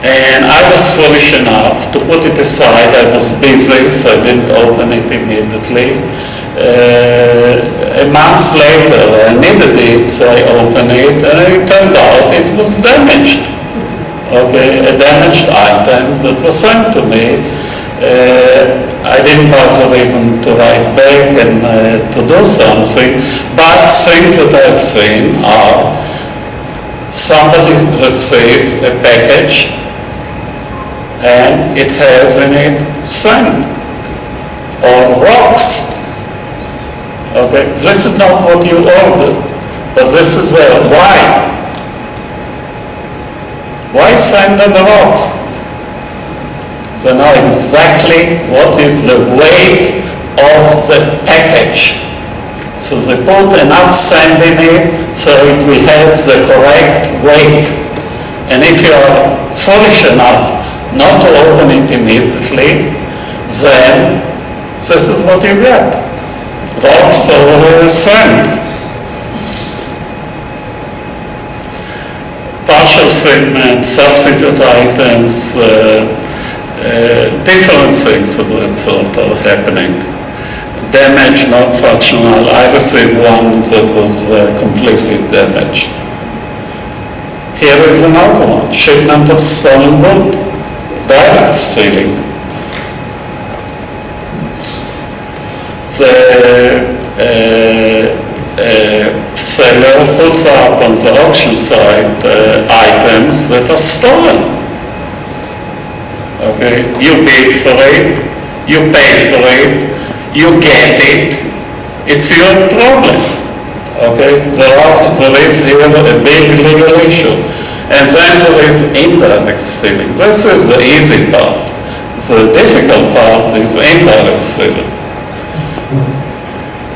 and I was foolish enough to put it aside. I was busy, so I didn't open it immediately. A month later, I needed it, so I opened it, and it turned out it was damaged. Okay, a damaged item that was sent to me. I didn't bother even to write back and to do something, but things that I've seen are somebody receives a package and it has in it sand or rocks. Okay, this is not what you ordered, but this is why. Why sand and rocks? So know exactly what is the weight of the package. So they put enough sand in it so it will have the correct weight. And if you are foolish enough not to open it immediately, then this is what you get. Rocks or sand. Partial segments, substitute items, different things of that sort are happening. Damage, not functional. I received one that was completely damaged. Here is another one. Shipment of stolen wood. Direct stealing. The seller puts up on the auction site items that are stolen. Okay, you bid for it, you pay for it, you get it, it's your problem. Okay, there is here a big legal issue. And then there is indirect stealing. This is the easy part. The difficult part is indirect stealing.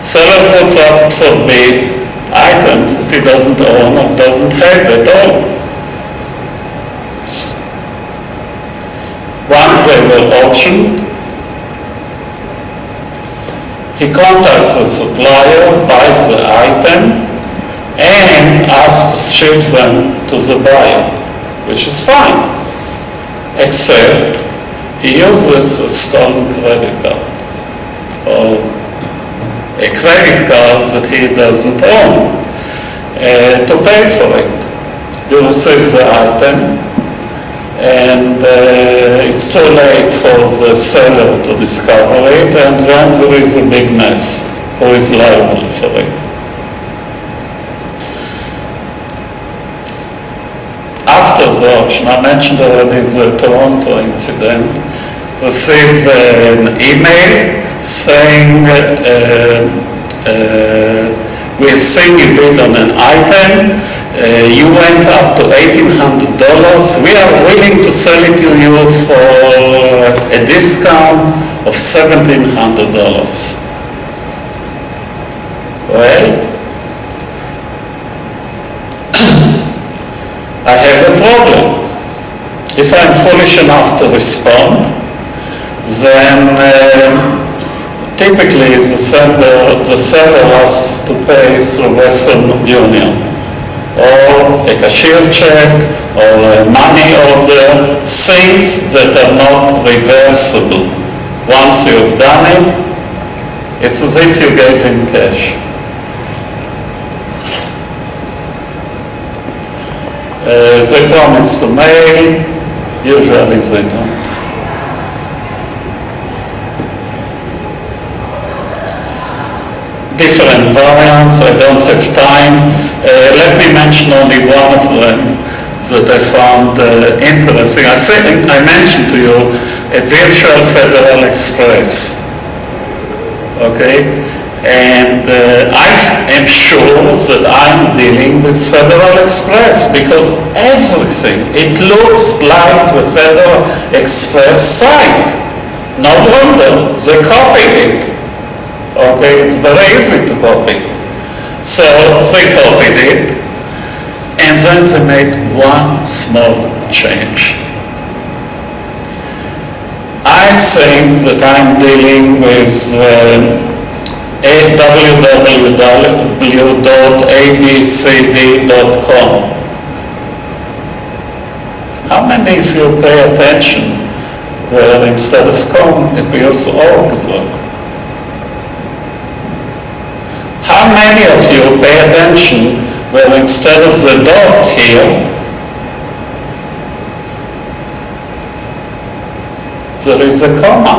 Seller puts up for bid items that he doesn't own or doesn't have at all. Once they were auctioned, he contacts the supplier, buys the item, and asks to ship them to the buyer, which is fine, except he uses a stolen credit card or a credit card that he doesn't own to pay for it. You receive the item, and it's too late for the seller to discover it, and then there is a big mess. Who is liable for it? After the auction, I mentioned already the Toronto incident, received an email saying We have seen you bid on an item, you went up to $1,800. We are willing to sell it to you for a discount of $1,700. Well, I have a problem. If I'm foolish enough to respond, then typically the seller has to pay through Western Union, or a cashier check, or a money order, things that are not reversible. Once you've done it, it's as if you gave him cash. They promise to mail, usually they don't. Different variants, I don't have time. Let me mention only one of them that I found interesting. I mentioned to you a virtual Federal Express. Okay? And I am sure that I'm dealing with Federal Express because everything, it looks like the Federal Express site. No wonder, they copied it. Okay, it's very easy to copy. So they copied it, and then they made one small change. I think that I'm dealing with www.abcd.com. How many of you pay attention where instead of com appears org? How many of you pay attention where instead of the dot here, there is a comma?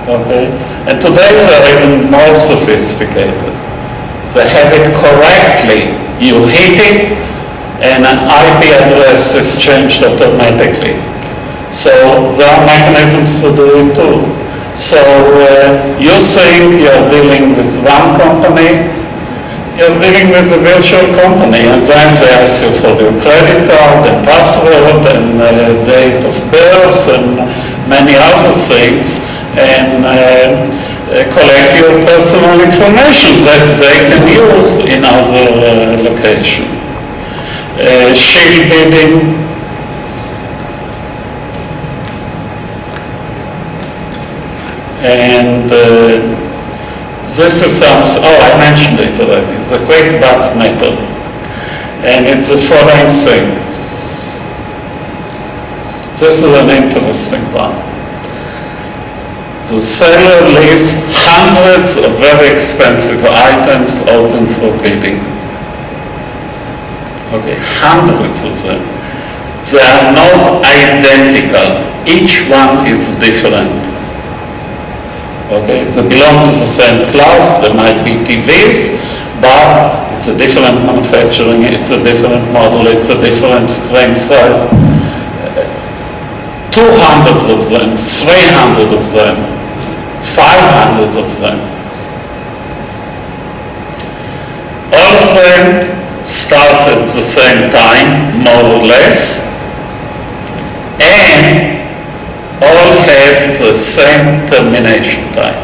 Okay? And today they're even more sophisticated. They have it correctly. You hit it, and an IP address is changed automatically. So there are mechanisms to do it too. So you think you're dealing with one company, you're dealing with a virtual company, and then they ask you for your credit card and password and date of birth and many other things, and collect your personal information that they can use in other location. Shield bidding. And this is I mentioned it already, the quick back method. And it's the following thing. This is an interesting one. The seller lists hundreds of very expensive items open for bidding. Okay, hundreds of them. They are not identical. Each one is different. Okay, they belong to the same class. There might be TVs, but it's a different manufacturing, it's a different model, it's a different screen size. 200 of them, 300 of them, 500 of them. All of them start at the same time, more or less, and all have the same termination time.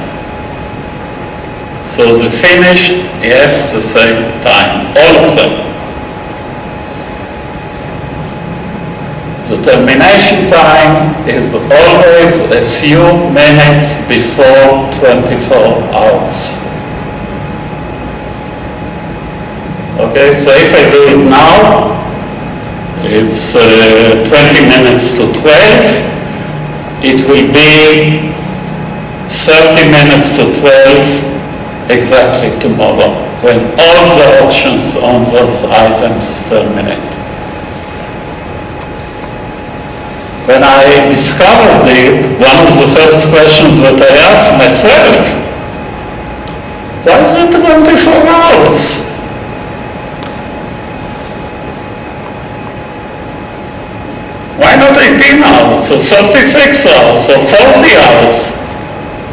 So the finish at the same time, all of them. The termination time is always a few minutes before 24 hours. Okay, so if I do it now, it's 20 minutes to 12. It will be 30 minutes to 12 exactly tomorrow, when all the auctions on those items terminate. When I discovered it, one of the first questions that I asked myself, why is it 24 hours? Why not 18 hours, or 36 hours, or 40 hours?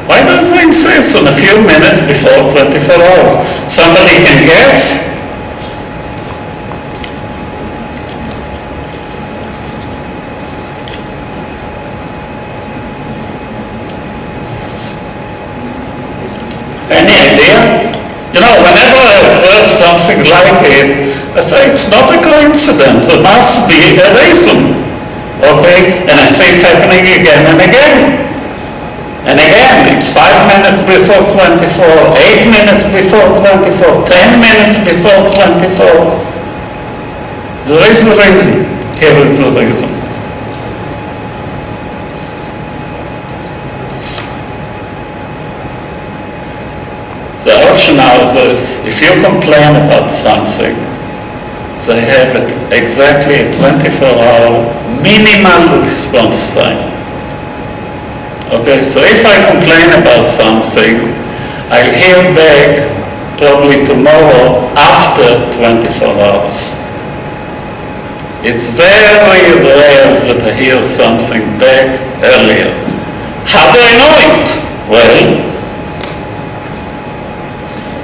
Why do they insist on a few minutes before 24 hours? Somebody can guess? Any idea? You know, whenever I observe something like it, I say it's not a coincidence, there must be a reason. Okay? And I see it happening again and again. And again, it's 5 minutes before 24, 8 minutes before 24, 10 minutes before 24. There is a reason. Here is the reason. The auction houses, if you complain about something, they have it exactly a 24-hour minimal response time. Okay, so if I complain about something, I'll hear back probably tomorrow after 24 hours. It's very rare that I hear something back earlier. How do I know it? Well,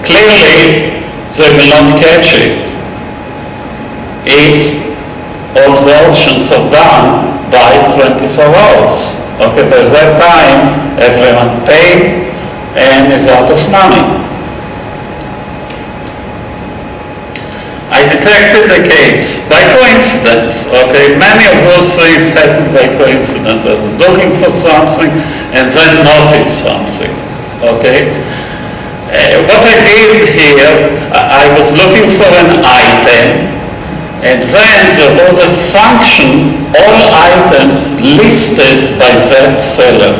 clearly they will not catch it if all the auctions are done by 24 hours. Okay, by that time, everyone paid and is out of money. I detected the case by coincidence. Okay, many of those things happened by coincidence. I was looking for something and then noticed something. Okay, what I did here, I was looking for an item. And then there was a function, all items listed by that seller.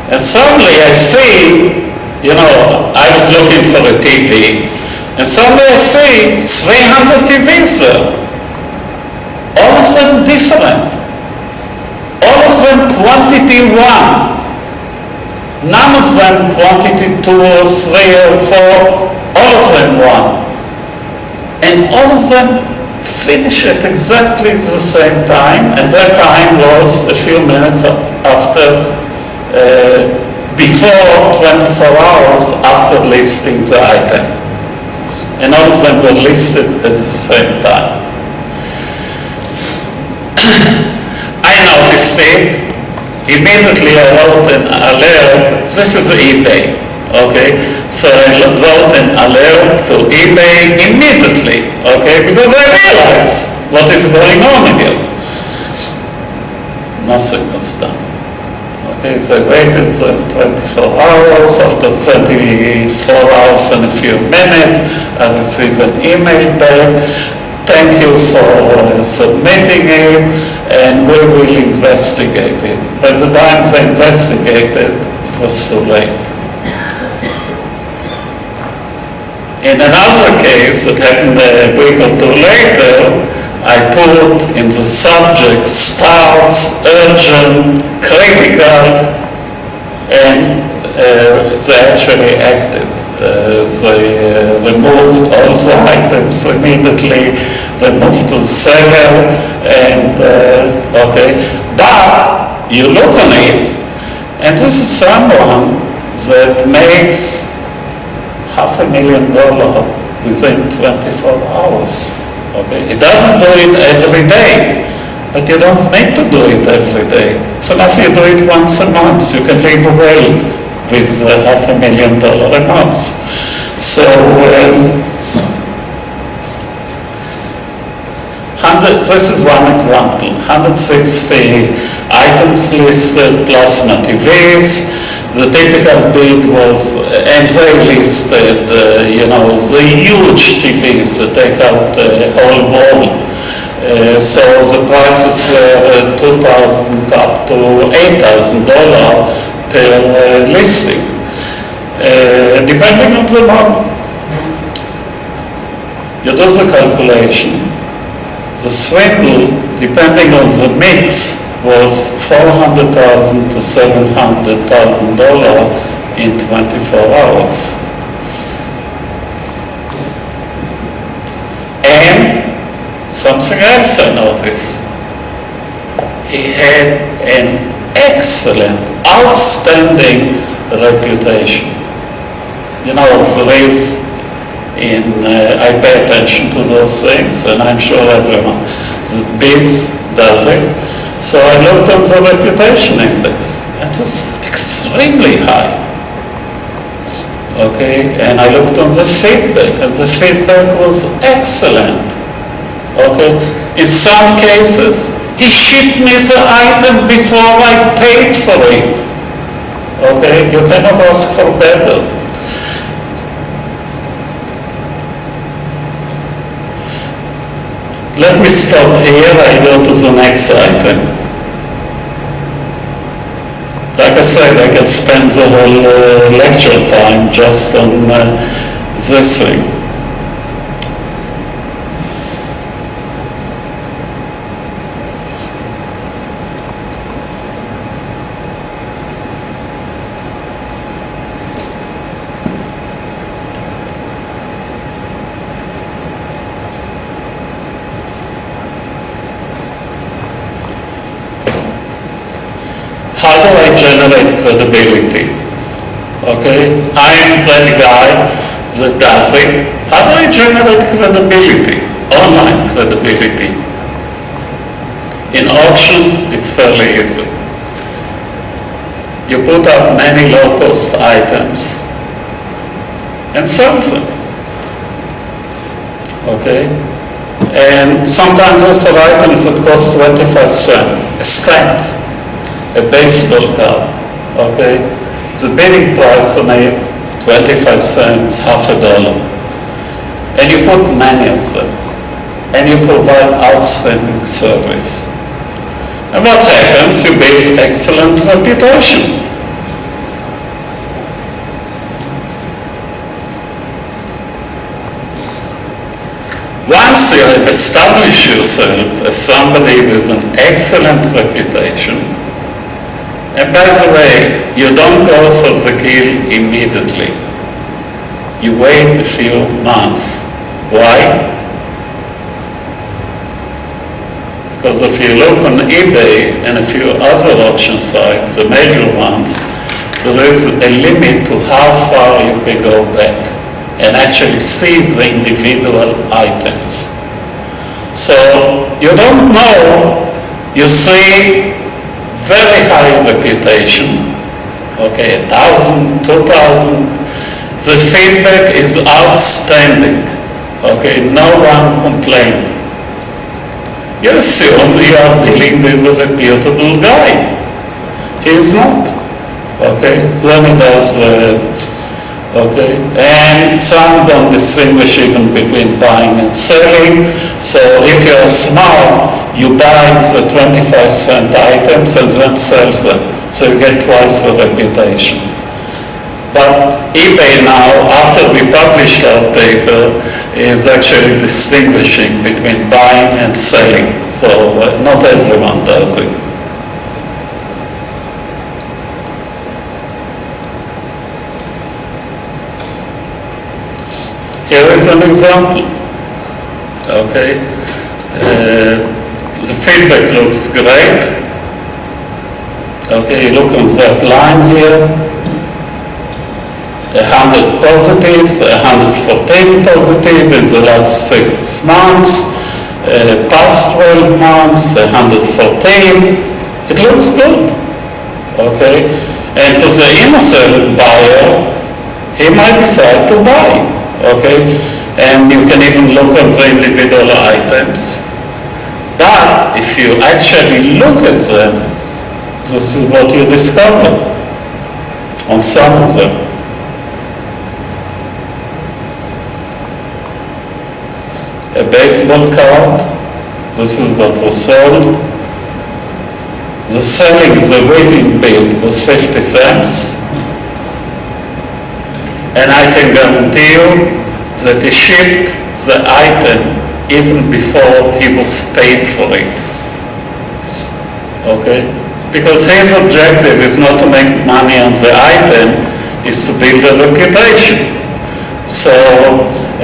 And suddenly I see, you know, I was looking for a TV, and suddenly I see 300 TVs there. All of them different. All of them quantity 1. None of them quantity 2 or 3 or 4, all of them 1. And all of them finish at exactly the same time, and that time was a few minutes after, before 24 hours after listing the item. And all of them were listed at the same time. I noticed it. Immediately I wrote an alert. This is eBay. Okay, so I wrote an alert to eBay immediately, okay, because I realized what is going on here. Nothing was done. Okay, so I waited 24 hours. After 24 hours and a few minutes, I received an email back. Thank you for submitting it, and we will investigate it. By the time they investigated, it was too late. In another case that happened a week or two later, I put in the subject stars, urgent, critical, and they actually acted. They removed all the items immediately, removed the seller, and okay. But you look on it, and this is someone that makes $500,000 within 24 hours. Okay, he doesn't do it every day, but you don't need to do it every day. It's enough you do it once a month. You can live well with $500,000 a month. So, this is one example. 160 items listed plus TVs. The typical bid was, and they listed, you know, the huge TVs that take out the whole wall. So the prices were $2,000 up to $8,000 per listing, depending on the model. You do the calculation. The swindle, depending on the mix, was $400,000 to $700,000 in 24 hours. And something else I noticed. He had an excellent, outstanding reputation. You know, there is I pay attention to those things, and I'm sure everyone bids does it. So I looked on the reputation index. It was extremely high. Okay, and I looked on the feedback, and the feedback was excellent. Okay, in some cases, he shipped me the item before I paid for it. Okay, you cannot ask for better. Let me stop here, I go to the next item. Like I said, I can spend the whole lecture time just on this thing. How do I generate credibility? Okay, I'm that guy that does it. How do I generate credibility? Online credibility. In auctions, it's fairly easy. You put up many low-cost items and sell them. Okay, and sometimes those are items that cost 25 cents, a stamp. A baseball card, okay? The bidding price on it, 25 cents, $50. And you put many of them. And you provide outstanding service. And what happens? You build excellent reputation. Once you have established yourself as somebody with an excellent reputation, and by the way, you don't go for the kill immediately. You wait a few months. Why? Because if you look on eBay and a few other auction sites, the major ones, there is a limit to how far you can go back and actually see the individual items. So you don't know, you see very high reputation, okay, 1,000, 2,000. The feedback is outstanding, okay, no one complained. You assume you are dealing with a reputable guy. He is not, okay, then he does, okay, and some don't distinguish even between buying and selling. So if you're smart, you buy the 25-cent items and then sell them, so you get twice the reputation. But eBay now, after we published our paper, is actually distinguishing between buying and selling. So not everyone does it. Here is an example. Okay. The feedback looks great. Okay, you look on that line here. 100 positives, 114 positive in the last 6 months. Past 12 months, 114. It looks good. Okay. And to the innocent buyer, he might decide to buy. Okay. And you can even look at the individual items. But if you actually look at them, this is what you discover on some of them. A baseball card, this is what was sold. The waiting bid was 50 cents. And I can guarantee you that he shipped the item even before he was paid for it. Okay? Because his objective is not to make money on the item, is to build a reputation. So,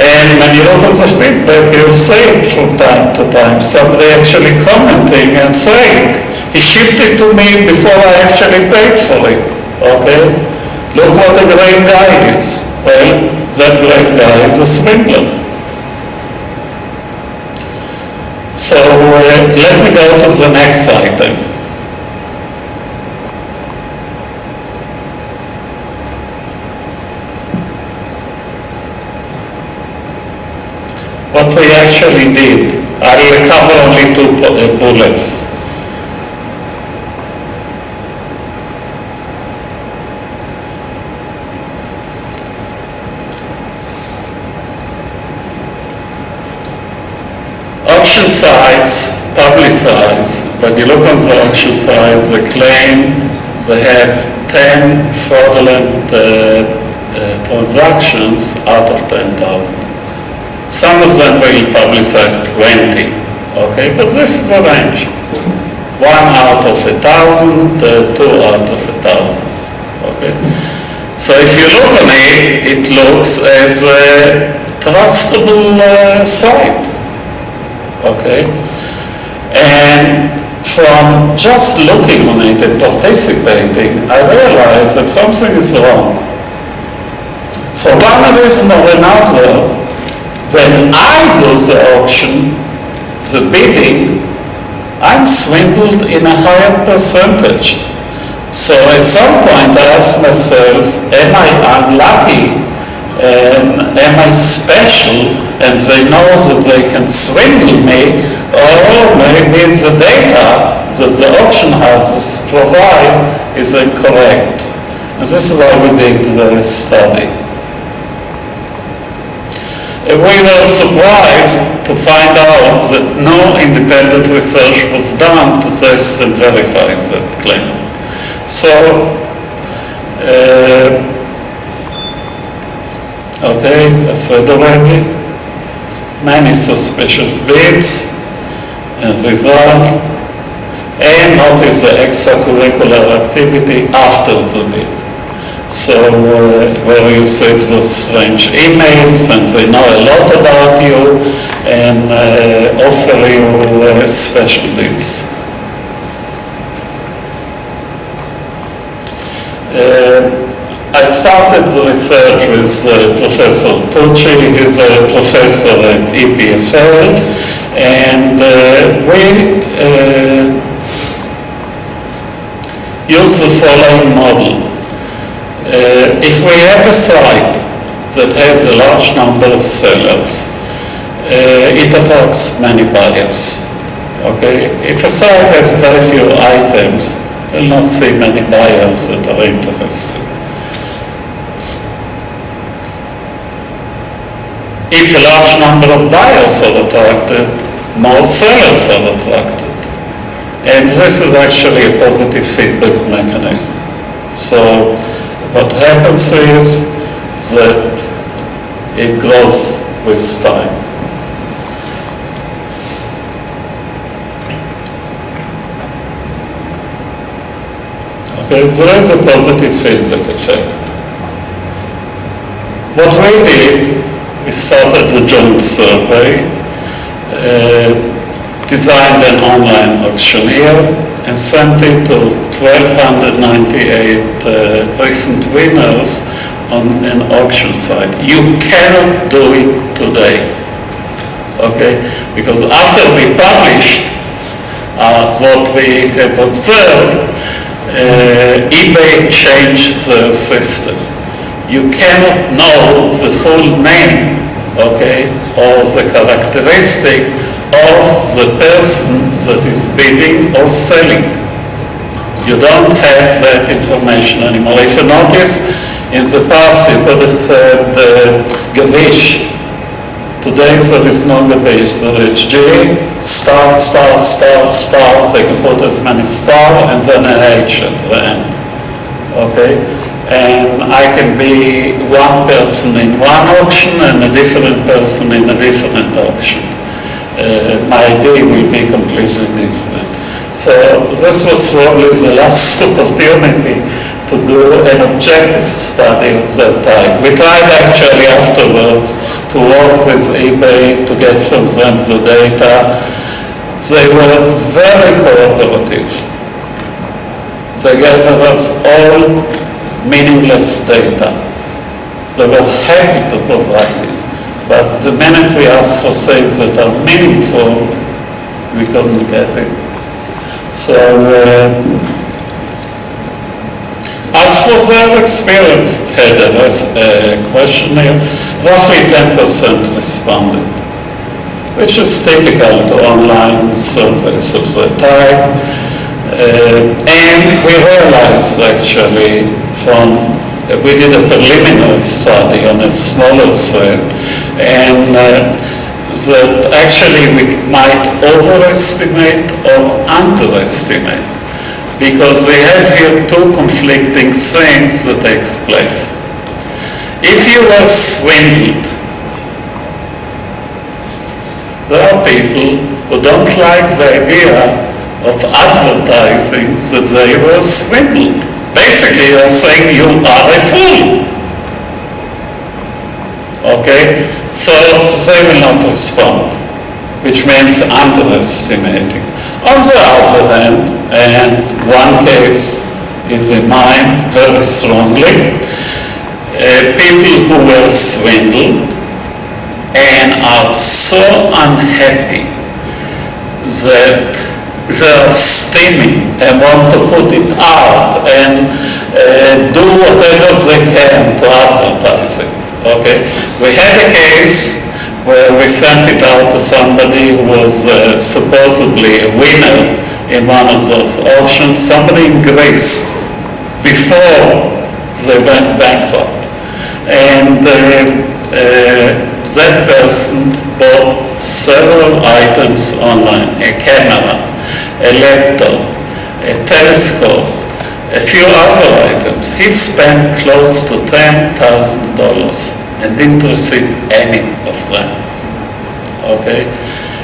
and when you look at the feedback, you'll see it from time to time, somebody actually commenting and saying, He shipped it to me before I actually paid for it, okay? Look what a great guy is. Well, that great guy is a swindler. So let me go to the next item. What we actually did, I will cover only 2 bullets. Auction sites publicize, when you look on the auction sites, they claim they have 10 fraudulent transactions out of 10,000. Some of them will publicize 20, okay, but this is a range. 1 out of 1,000, 2 out of 1,000, okay. So if you look on it, it looks as a trustable site. Okay, and from just looking on it and participating, I realized that something is wrong. For one reason or another, when I do the auction, the bidding, I'm swindled in a higher percentage. So at some point I asked myself, am I unlucky? Am I special? And they know that they can swindle me, or maybe the data that the auction houses provide is incorrect. And this is why we did the study. We were surprised to find out that no independent research was done to test and verify that claim. So, okay, I said already, many suspicious bids and result, and what is the extracurricular activity after the bid. So where you receive those strange emails and they know a lot about you and offer you special deals. I started the research with Professor Tucci. He's a professor at EPFL, and we use the following model. If we have a site that has a large number of sellers, it attracts many buyers. Okay? If a site has very few items, you'll not see many buyers that are interested. If a large number of buyers are attracted, more sellers are attracted. And this is actually a positive feedback mechanism. So what happens is that it grows with time. Okay, there is a positive feedback effect. What we did, we started a joint survey, designed an online auctioneer, and sent it to 1,298 recent winners on an auction site. You cannot do it today, okay? Because after we published what we have observed, eBay changed the system. You cannot know the full name, okay, or the characteristic of the person that is bidding or selling. You don't have that information anymore. If you notice, in the past you could have said Gavish. Today there is no Gavish. There is G, star, star, star, star. They can put as many star and then an H at the end. Okay? And I can be one person in one auction and a different person in a different auction. My day will be completely different. So this was probably the last opportunity to do an objective study of that type. We tried actually afterwards to work with eBay to get from them the data. They were very cooperative. They gave us all meaningless data. They were happy to provide it, but the minute we asked for things that are meaningful, we couldn't get it. So, as for their experience, had a questionnaire, roughly 10% responded, which is typical to online surveys of the type. And we realized actually we did a preliminary study on a smaller set, and that actually we might overestimate or underestimate, because we have here two conflicting things that takes place. If you were swindled, there are people who don't like the idea of advertising that they were swindled. Basically, they're saying you are a fool. Okay? So they will not respond, which means underestimating. On the other hand, and one case is in mind very strongly, people who were swindled and are so unhappy that they're steaming and want to put it out and do whatever they can to advertise it. Okay? We had a case where we sent it out to somebody who was supposedly a winner in one of those auctions, somebody in Greece, before they went bankrupt. And that person bought several items online, a camera, a laptop, a telescope, a few other items. He spent close to $10,000 and didn't receive any of them. Okay?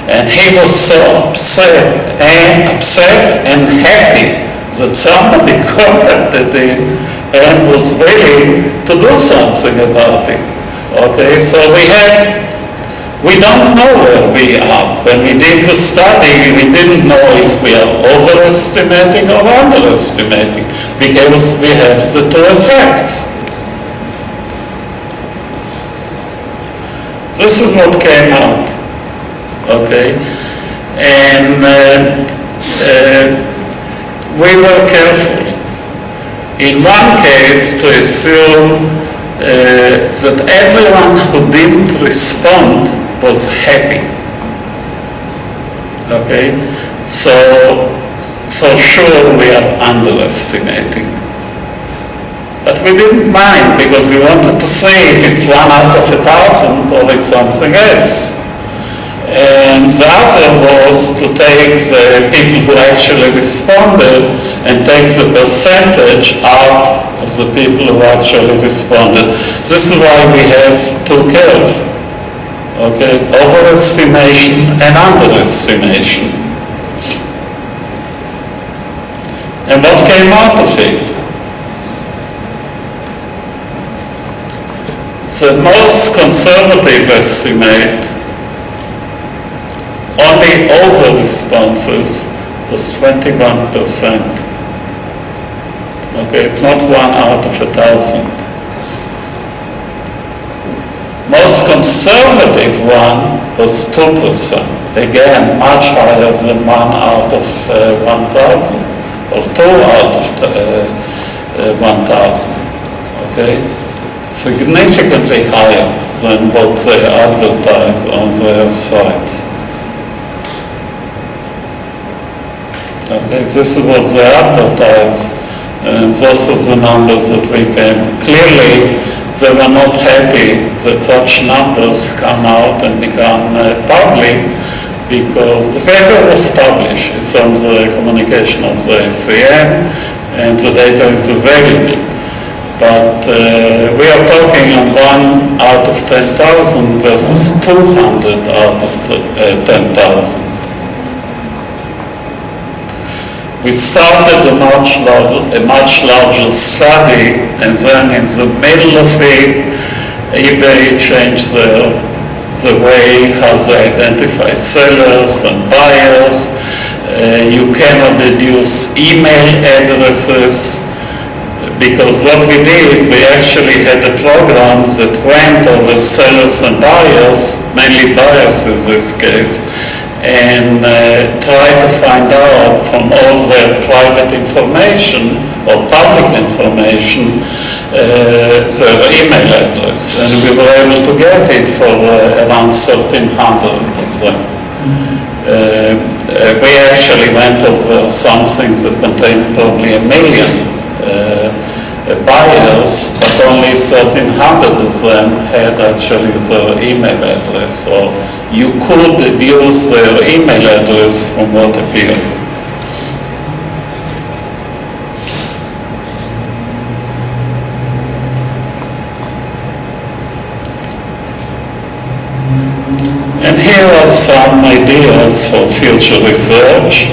And he was so upset and happy that somebody contacted him and was willing to do something about it. Okay? So we don't know where we are. When we did the study, we didn't know if we are overestimating or underestimating, because we have the two effects. This is what came out, okay? And we were careful. In one case, to assume that everyone who didn't respond was happy. Okay? So, for sure we are underestimating. But we didn't mind, because we wanted to see if it's 1 out of 1,000 or it's something else. And the other was to take the people who actually responded and take the percentage out of the people who actually responded. This is why we have two curves. Okay, overestimation and underestimation. And what came out of it? The most conservative estimate, only over responses, was 21%. Okay, it's not 1 out of 1,000. Most conservative one was 2%. Again, much higher than 1 out of 1,000, or 2 out of 1,000. Okay, significantly higher than what they advertise on their sites. Okay, this is what they advertise, and those are the numbers that we came. Clearly, they were not happy that such numbers come out and become public, because the paper was published. It's on the communication of the ACM, and the data is available. But we are talking on 1 out of 10,000 versus 200 out of 10,000. We started a much larger study, and then in the middle of it, eBay changed the way how they identify sellers and buyers, You cannot deduce email addresses, because what we did, we actually had a program that went over sellers and buyers, mainly buyers in this case, and tried to find out from all their private information or public information their email address. And we were able to get it for around 1,300 of them. We actually went over some things that contained probably 1 million buyers, but only 1,300 of them had actually their email address. So you could deduce their email address from what appeared. And here are some ideas for future research.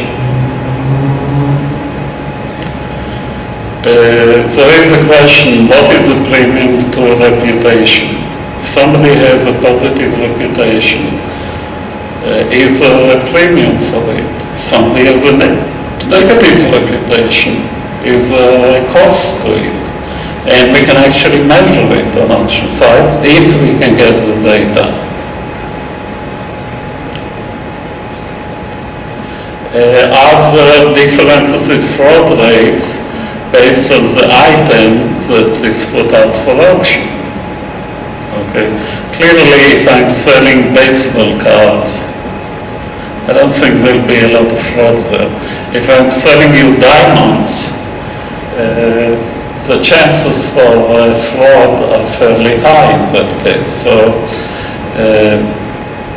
There is a question, what is a premium to reputation? If somebody has a positive reputation, is there a premium for it? If somebody has a negative reputation, is there a cost to it? And we can actually measure it on auction sites if we can get the data. Are there differences in fraud rates based on the item that is put out for auction? Okay. Clearly, if I'm selling baseball cards, I don't think there'll be a lot of fraud there. If I'm selling you diamonds, the chances for fraud are fairly high in that case.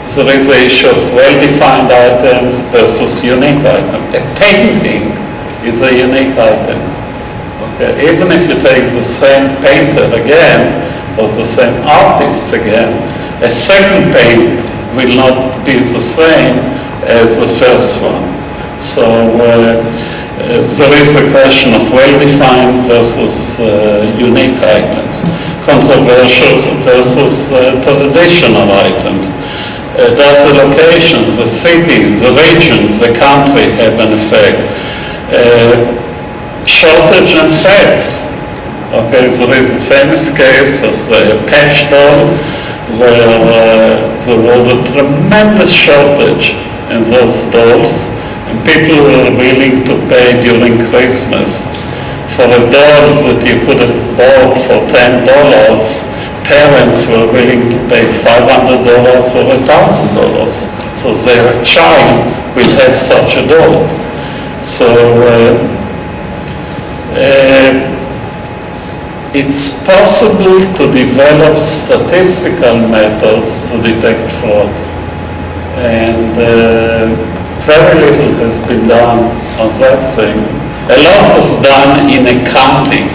So there is the issue of well-defined items versus unique items. A painting is a unique item. Okay. Even if you take the same painter again, or the same artist again, a second paint will not be the same as the first one. So there is a question of well-defined versus unique items, controversial versus traditional items. Does the locations, the cities, the regions, the country have an effect? Shortage and fads. Okay, there is a famous case of the patch doll where there was a tremendous shortage in those dolls, and people were willing to pay during Christmas for a doll that you could have bought for $10. Parents were willing to pay $500 or $1,000, so their child will have such a doll. So it's possible to develop statistical methods to detect fraud, and very little has been done on that thing. A lot was done in accounting.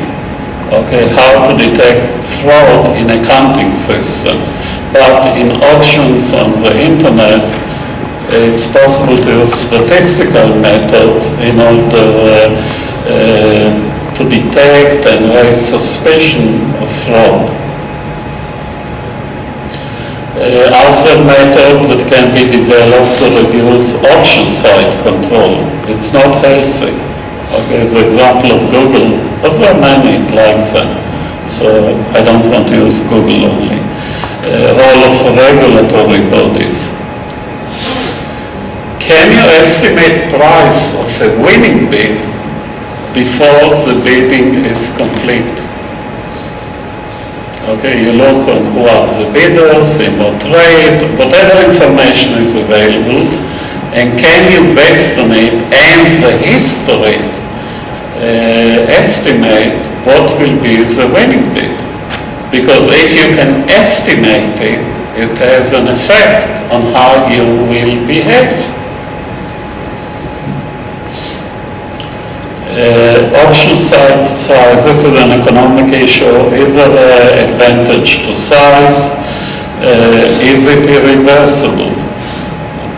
Okay, how to detect fraud in accounting systems. But in auctions on the internet, it's possible to use statistical methods in order to detect and raise suspicion of fraud. Other methods that can be developed to reduce auction site control. It's not healthy. Okay, the example of Google, but there are many like that. So I don't want to use Google only. Role of regulatory bodies. Can you estimate price of a winning bid before the bidding is complete? Okay, you look on who are the bidders, in what rate, whatever information is available, and can you, based on it and the history, estimate what will be the winning bid? Because if you can estimate it, it has an effect on how you will behave. Auction site size, this is an economic issue. Is there an advantage to size? Is it irreversible?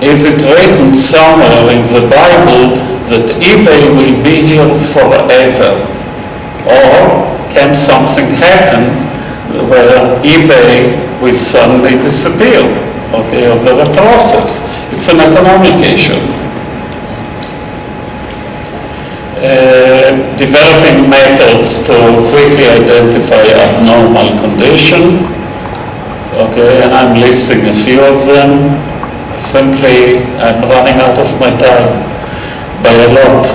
Is it written somewhere in the Bible that eBay will be here forever? Or can something happen where eBay will suddenly disappear, okay, over a process? It's an economic issue. developing methods to quickly identify abnormal condition. Okay, and I'm listing a few of them. Simply, I'm running out of my time by a lot.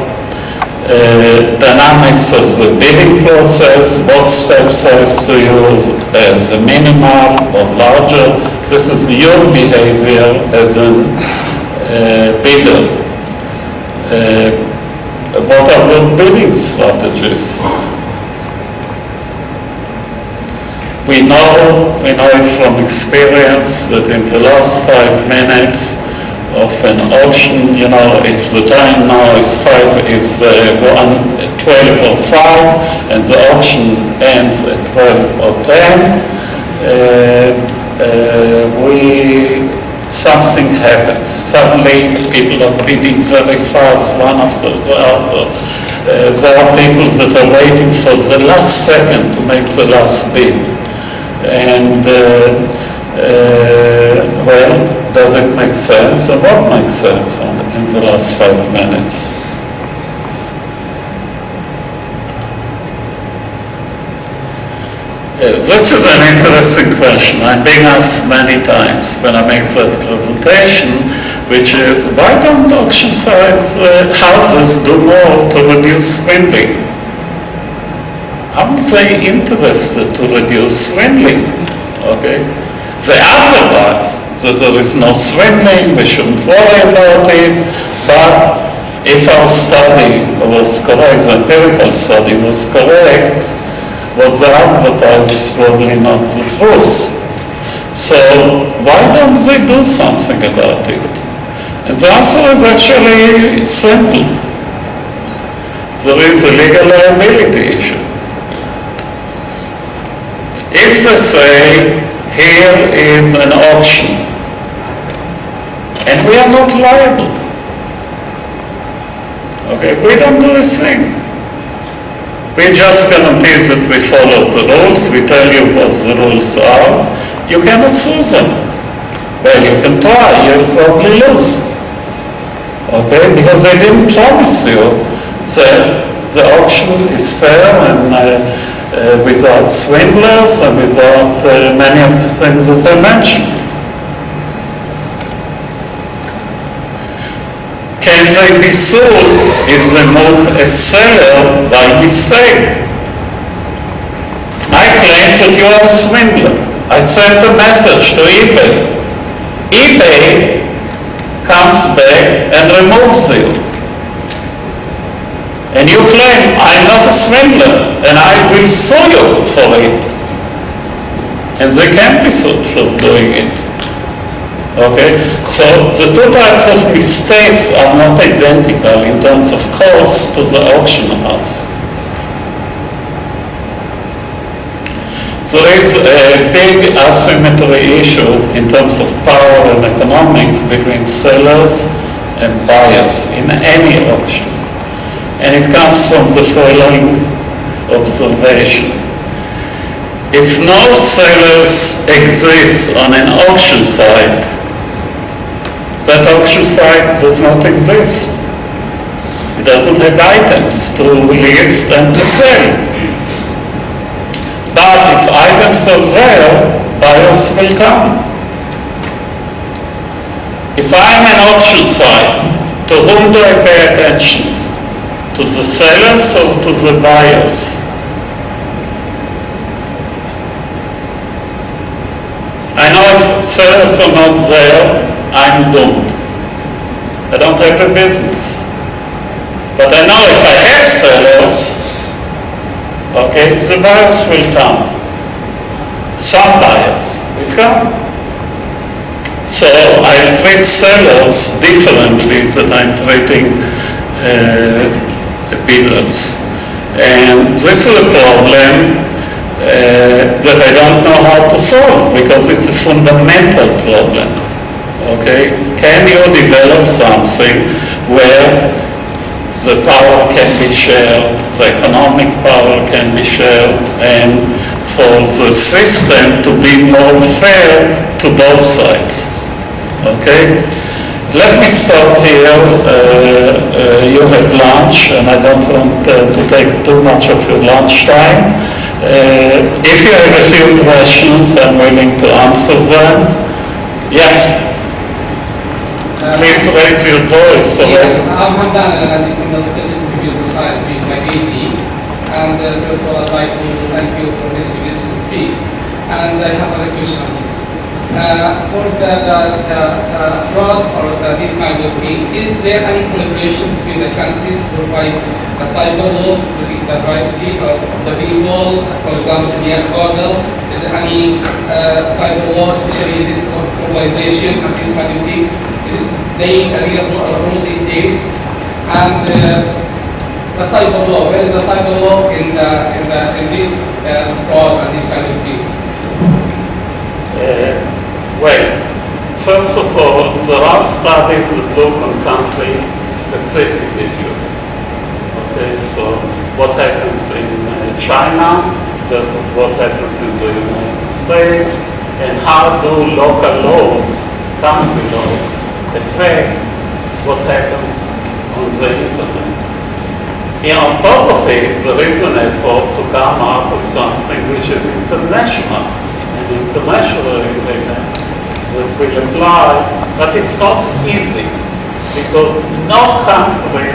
Dynamics of the bidding process, what steps has to use as a minimal or larger. This is your behavior as a bidder. What are good bidding strategies? We know it from experience that in the last 5 minutes of an auction, if the time now is 12 or 5, and the auction ends at 12 or 10, something happens. Suddenly people are bidding very fast, one after the other. There are people that are waiting for the last second to make the last bid. And does it make sense? And what makes sense in the last 5 minutes? This is an interesting question. I'm being asked many times when I make that presentation, which is, why don't auction size houses do more to reduce swindling? Aren't they interested to reduce swindling? Okay? They advertise that there is no swindling, we shouldn't worry about it, but if our study was correct, the empirical study was correct, what they advertise is probably not the truth. So why don't they do something about it? And the answer is actually simple. There is a legal liability issue. If they say, here is an auction, and we are not liable, okay, we don't do a thing. We just guarantee that we follow the rules, we tell you what the rules are, you cannot sue them. Well, you can try, you'll probably lose. Okay, because they didn't promise you that the auction is fair and without swindlers and without many of the things that I mentioned. Can they be sued if they move a seller by mistake? I claim that you are a swindler. I sent a message to eBay. eBay comes back and removes you. And you claim, I'm not a swindler, and I will sue you for it. And they can be sued for doing it. Okay? So the two types of mistakes are not identical in terms of cost to the auction house. There is a big asymmetry issue in terms of power and economics between sellers and buyers in any auction. And it comes from the following observation. If no sellers exist on an auction site, that auction site does not exist. It doesn't have items to list and to sell. But if items are there, buyers will come. If I'm an auction site, to whom do I pay attention? To the sellers or to the buyers? I know if sellers are not there, I'm doomed. I don't have a business. But I know if I have sellers, okay, the buyers will come. Some buyers will come. So I'll treat sellers differently than I'm treating bidders. And this is a problem that I don't know how to solve because it's a fundamental problem. Okay? Can you develop something where the power can be shared, the economic power can be shared, and for the system to be more fair to both sides? Okay? let me stop here. You have lunch, and I don't want to take too much of your lunch time. If you have a few questions, I'm willing to answer them. Yes? Please raise your voice. So yes, I'm Hamdan, as you can know, the computer science with my PhD. And first of all, I'd like to thank you for this magnificent speech. And I have another question on this. For the fraud or this kind of things, is there any collaboration between the countries to provide a cyber law to protect the privacy of the people? For example, near Google, is there any cyber law, especially in this globalization and these kind of things? Is it playing a real role these days? And the cyber law, where is the cyber law in this fraud and these kind of things? Well, first of all, there are studies that look on country-specific issues. Okay, so what happens in China versus what happens in the United States, and how do local laws, country laws, affect what happens on the internet. And on top of it, there is an effort to come up with something which is international, an international agreement that will apply, but it's not easy because no country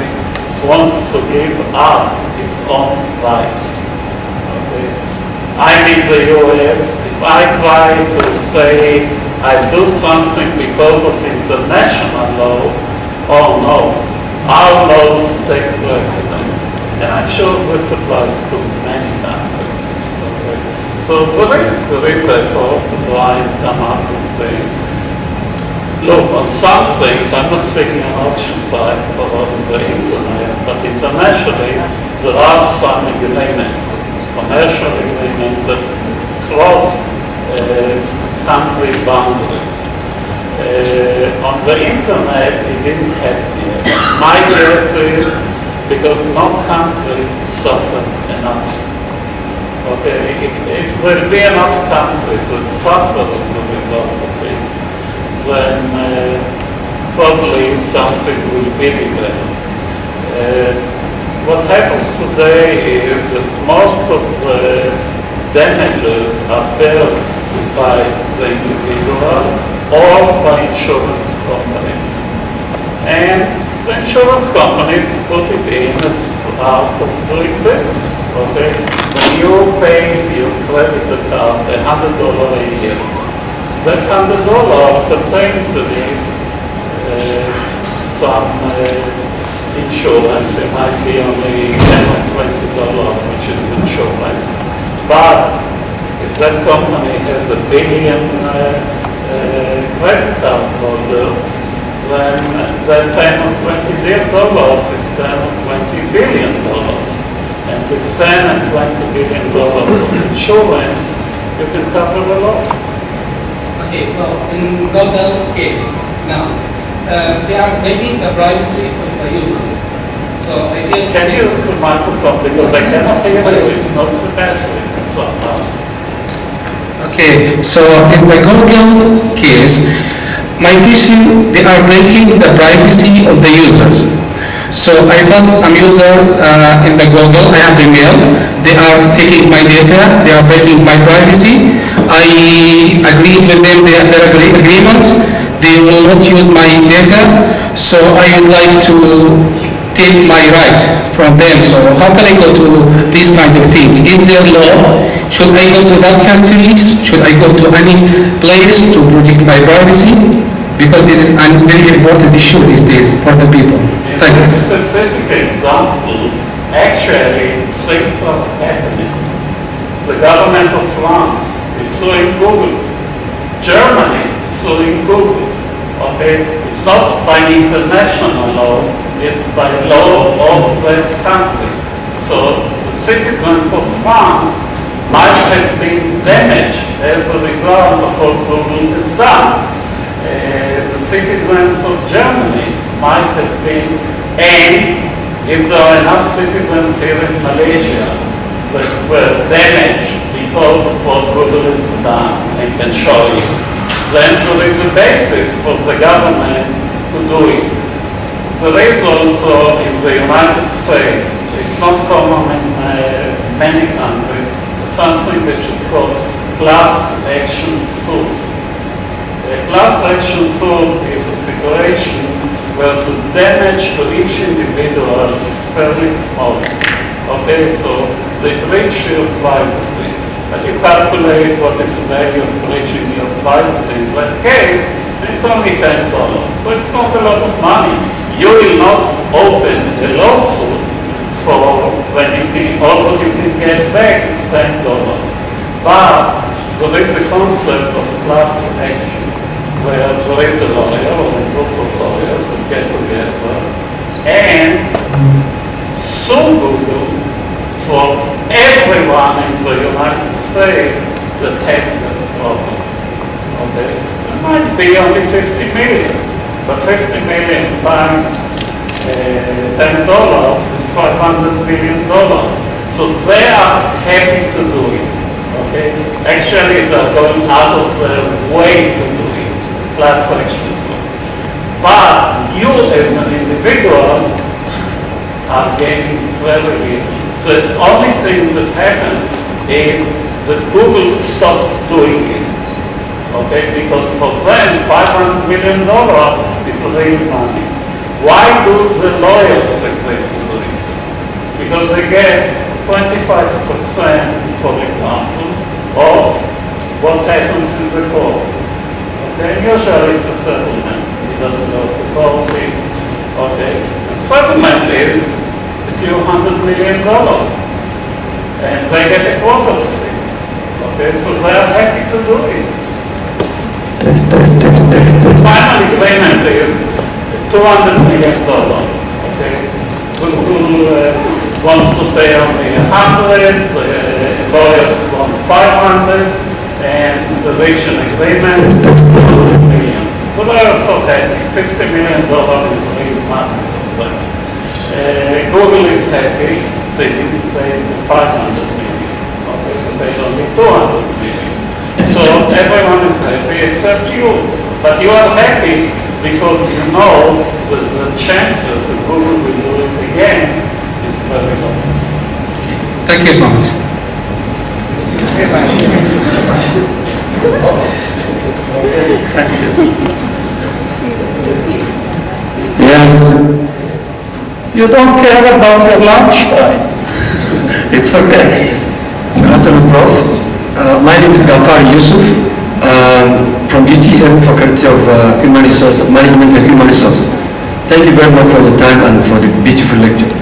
wants to give up its own rights. Okay? I'm in the US. If I try to say I do something because of international law, oh no, our laws take precedence. And I'm sure this applies to many countries. Okay? So there is effort to try and come up with things. Look, on some things, I'm not speaking on auction sites or on the internet, but internationally, there are some agreements, commercial agreements that cross country boundaries. On the internet, it didn't happen yet. My guess is because no country suffered enough. Okay, if there will be enough countries that suffer as a result of it, then probably something will be developed. What happens today is that most of the damages are paid by the individual or by insurance companies. And the insurance companies put it in as out of doing business. Okay? When you pay your credit card $100 a year, that $100 contains some insurance. It might be only $10 or $20, which is insurance. But if that company has a billion credit card holders, then that $10 or $20 is $10 or $20 billion. And with $10 and $20 billion of insurance, you can cover a lot. Okay, so in Google case, now, they are breaking the privacy of the users. So I feel... Can you use the microphone because I cannot hear you, it's not so bad. Okay, so in the Google case, my question, they are breaking the privacy of the users. So I found a user in the Google, I have email, they are taking my data, they are breaking my privacy. I agreed with them, they have their agreement, they will not use my data, so I would like to take my right from them. So how can I go to these kind of things? Is there law? Should I go to that country? Should I go to any place to protect my privacy? Because it is a very important issue these days for the people. In this specific example, actually things are happening. The government of France is suing Google. Germany is suing Google. Okay, it's not by international law, it's by law of that country. So the citizens of France might have been damaged as a result of what Google has done. The citizens of Germany might have been, and if there are enough citizens here in Malaysia that were damaged because of what Google has done, I can show you, then there is a basis for the government to do it. There is also in the United States, it's not common in many countries, something which is called class action suit. A class action suit is a situation where the damage to each individual is fairly small. Okay, so they breach your privacy, but you calculate what is the value of breaching your privacy. In that case, it's only $10, so it's not a lot of money. You will not open a lawsuit for anything, all what you can get back is $10. But there is a concept of class action, where there is a lawyer or a group of lawyers that get together and sue Google for everyone in the United States that has that problem. Okay? It might be only 50 million, but 50 million times $10 is $500 million. So they are happy to do it. Okay? Actually, they are going out of their way to do it. Class action suit. But you as an individual are gaining very little. The only thing that happens is that Google stops doing it. Okay, because for them, $500 million is real money. Why do the lawyers agree to do it? Because they get 25%, for example, of what happens in the court. Okay, usually it's a settlement. It doesn't go to court. Okay, the settlement is a few $100 million, and they get a quarter of it. Okay, so they are happy to do it. The final agreement is $200 million. Okay, Google wants to pay only 100, the lawyers want 500, and the reach an agreement, 200 million. So they are so happy. $50 million is real money for them. Google is happy, they didn't pay the 500 million. Okay, so they only 200 million. So everyone is happy except you. But you are happy because you know that the chances that Google will do it again is very low. Thank you so much. Thank you. Yes. You don't care about your lunchtime. It's okay. Good afternoon, Prof. My name is Gafar Yusuf from UTM, Faculty of Human Resource Management and Human Resource. Thank you very much for the time and for the beautiful lecture.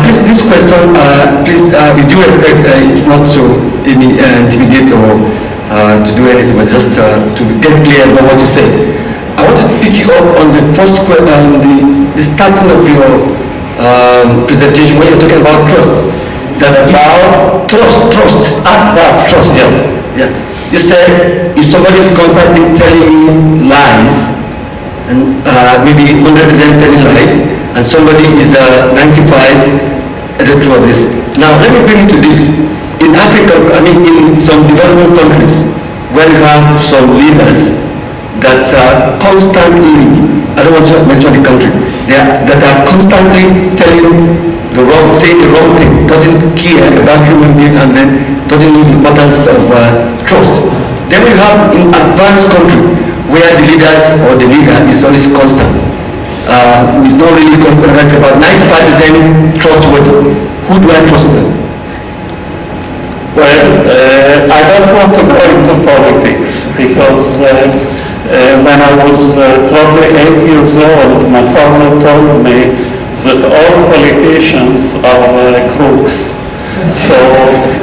Please, this question, we do expect it's not to intimidate or to do anything, but just to get clear about what you said. I want to pick you up on the first question, the starting of your presentation when you're talking about trust. That about trust, yes. Yeah. You said if somebody is constantly telling you lies, and maybe 100% telling lies, and somebody is 95 at the truth of this. Now let me bring you to this. In Africa, in some developing countries, where you have some leaders that are constantly, I don't want to mention the country, that are constantly saying the wrong thing, doesn't care about human beings, and then doesn't know the importance of trust. Then we have in advanced country where the leaders or the leader is always constant. It's not really constant, it's about 95% trustworthy. Who do I trust them? Well, I don't want to go into politics because when I was probably 8 years old, my father told me that all politicians are crooks. So,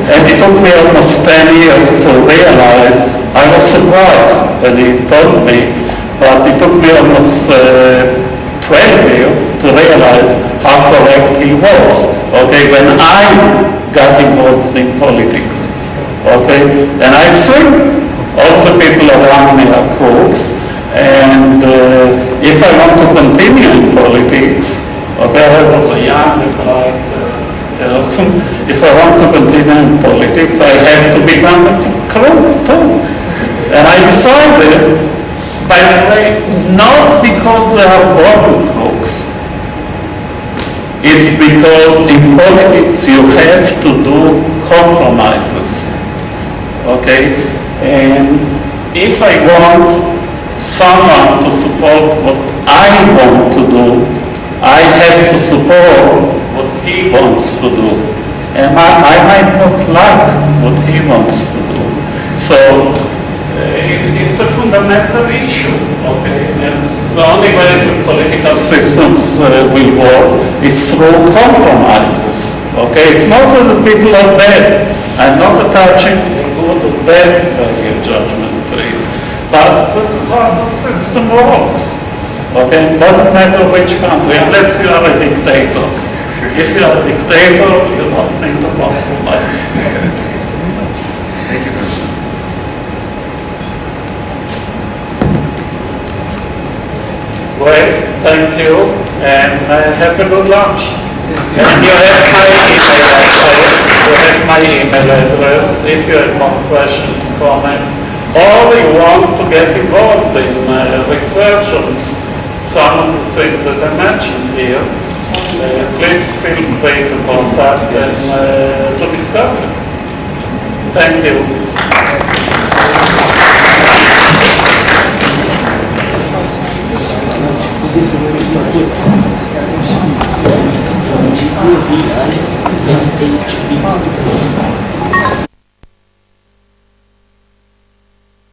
and it took me almost 10 years to realize, I was surprised when he told me, but it took me almost 12 years to realize how correct he was. Okay, when I got involved in politics. Okay, and I've seen all the people around me are crooks, and if I want to continue in politics, okay, I was a young, bright person. If I want to continue in politics, I have to become a crook too. And I decided By the way, not because they are bottom crooks. It's because in politics you have to do compromises. Okay? And if I want someone to support what I want to do, I have to support what he wants to do. And I might not like what he wants to do. So it's a fundamental issue, okay? And the only way that political systems will work is through compromises, okay? It's not that the people are bad. I'm not attaching good or bad value judgment to it. But this is how the system works, okay? It doesn't matter which country, unless you are a dictator. If you are a dictator, you don't need to compromise. Thank you, Prof. Well, thank you, and have a good lunch. And you have my email address. You have my email address. If you have more questions, comments, or you want to get involved in research on some of the things that I mentioned here, please feel free to contact and to discuss it. Thank you.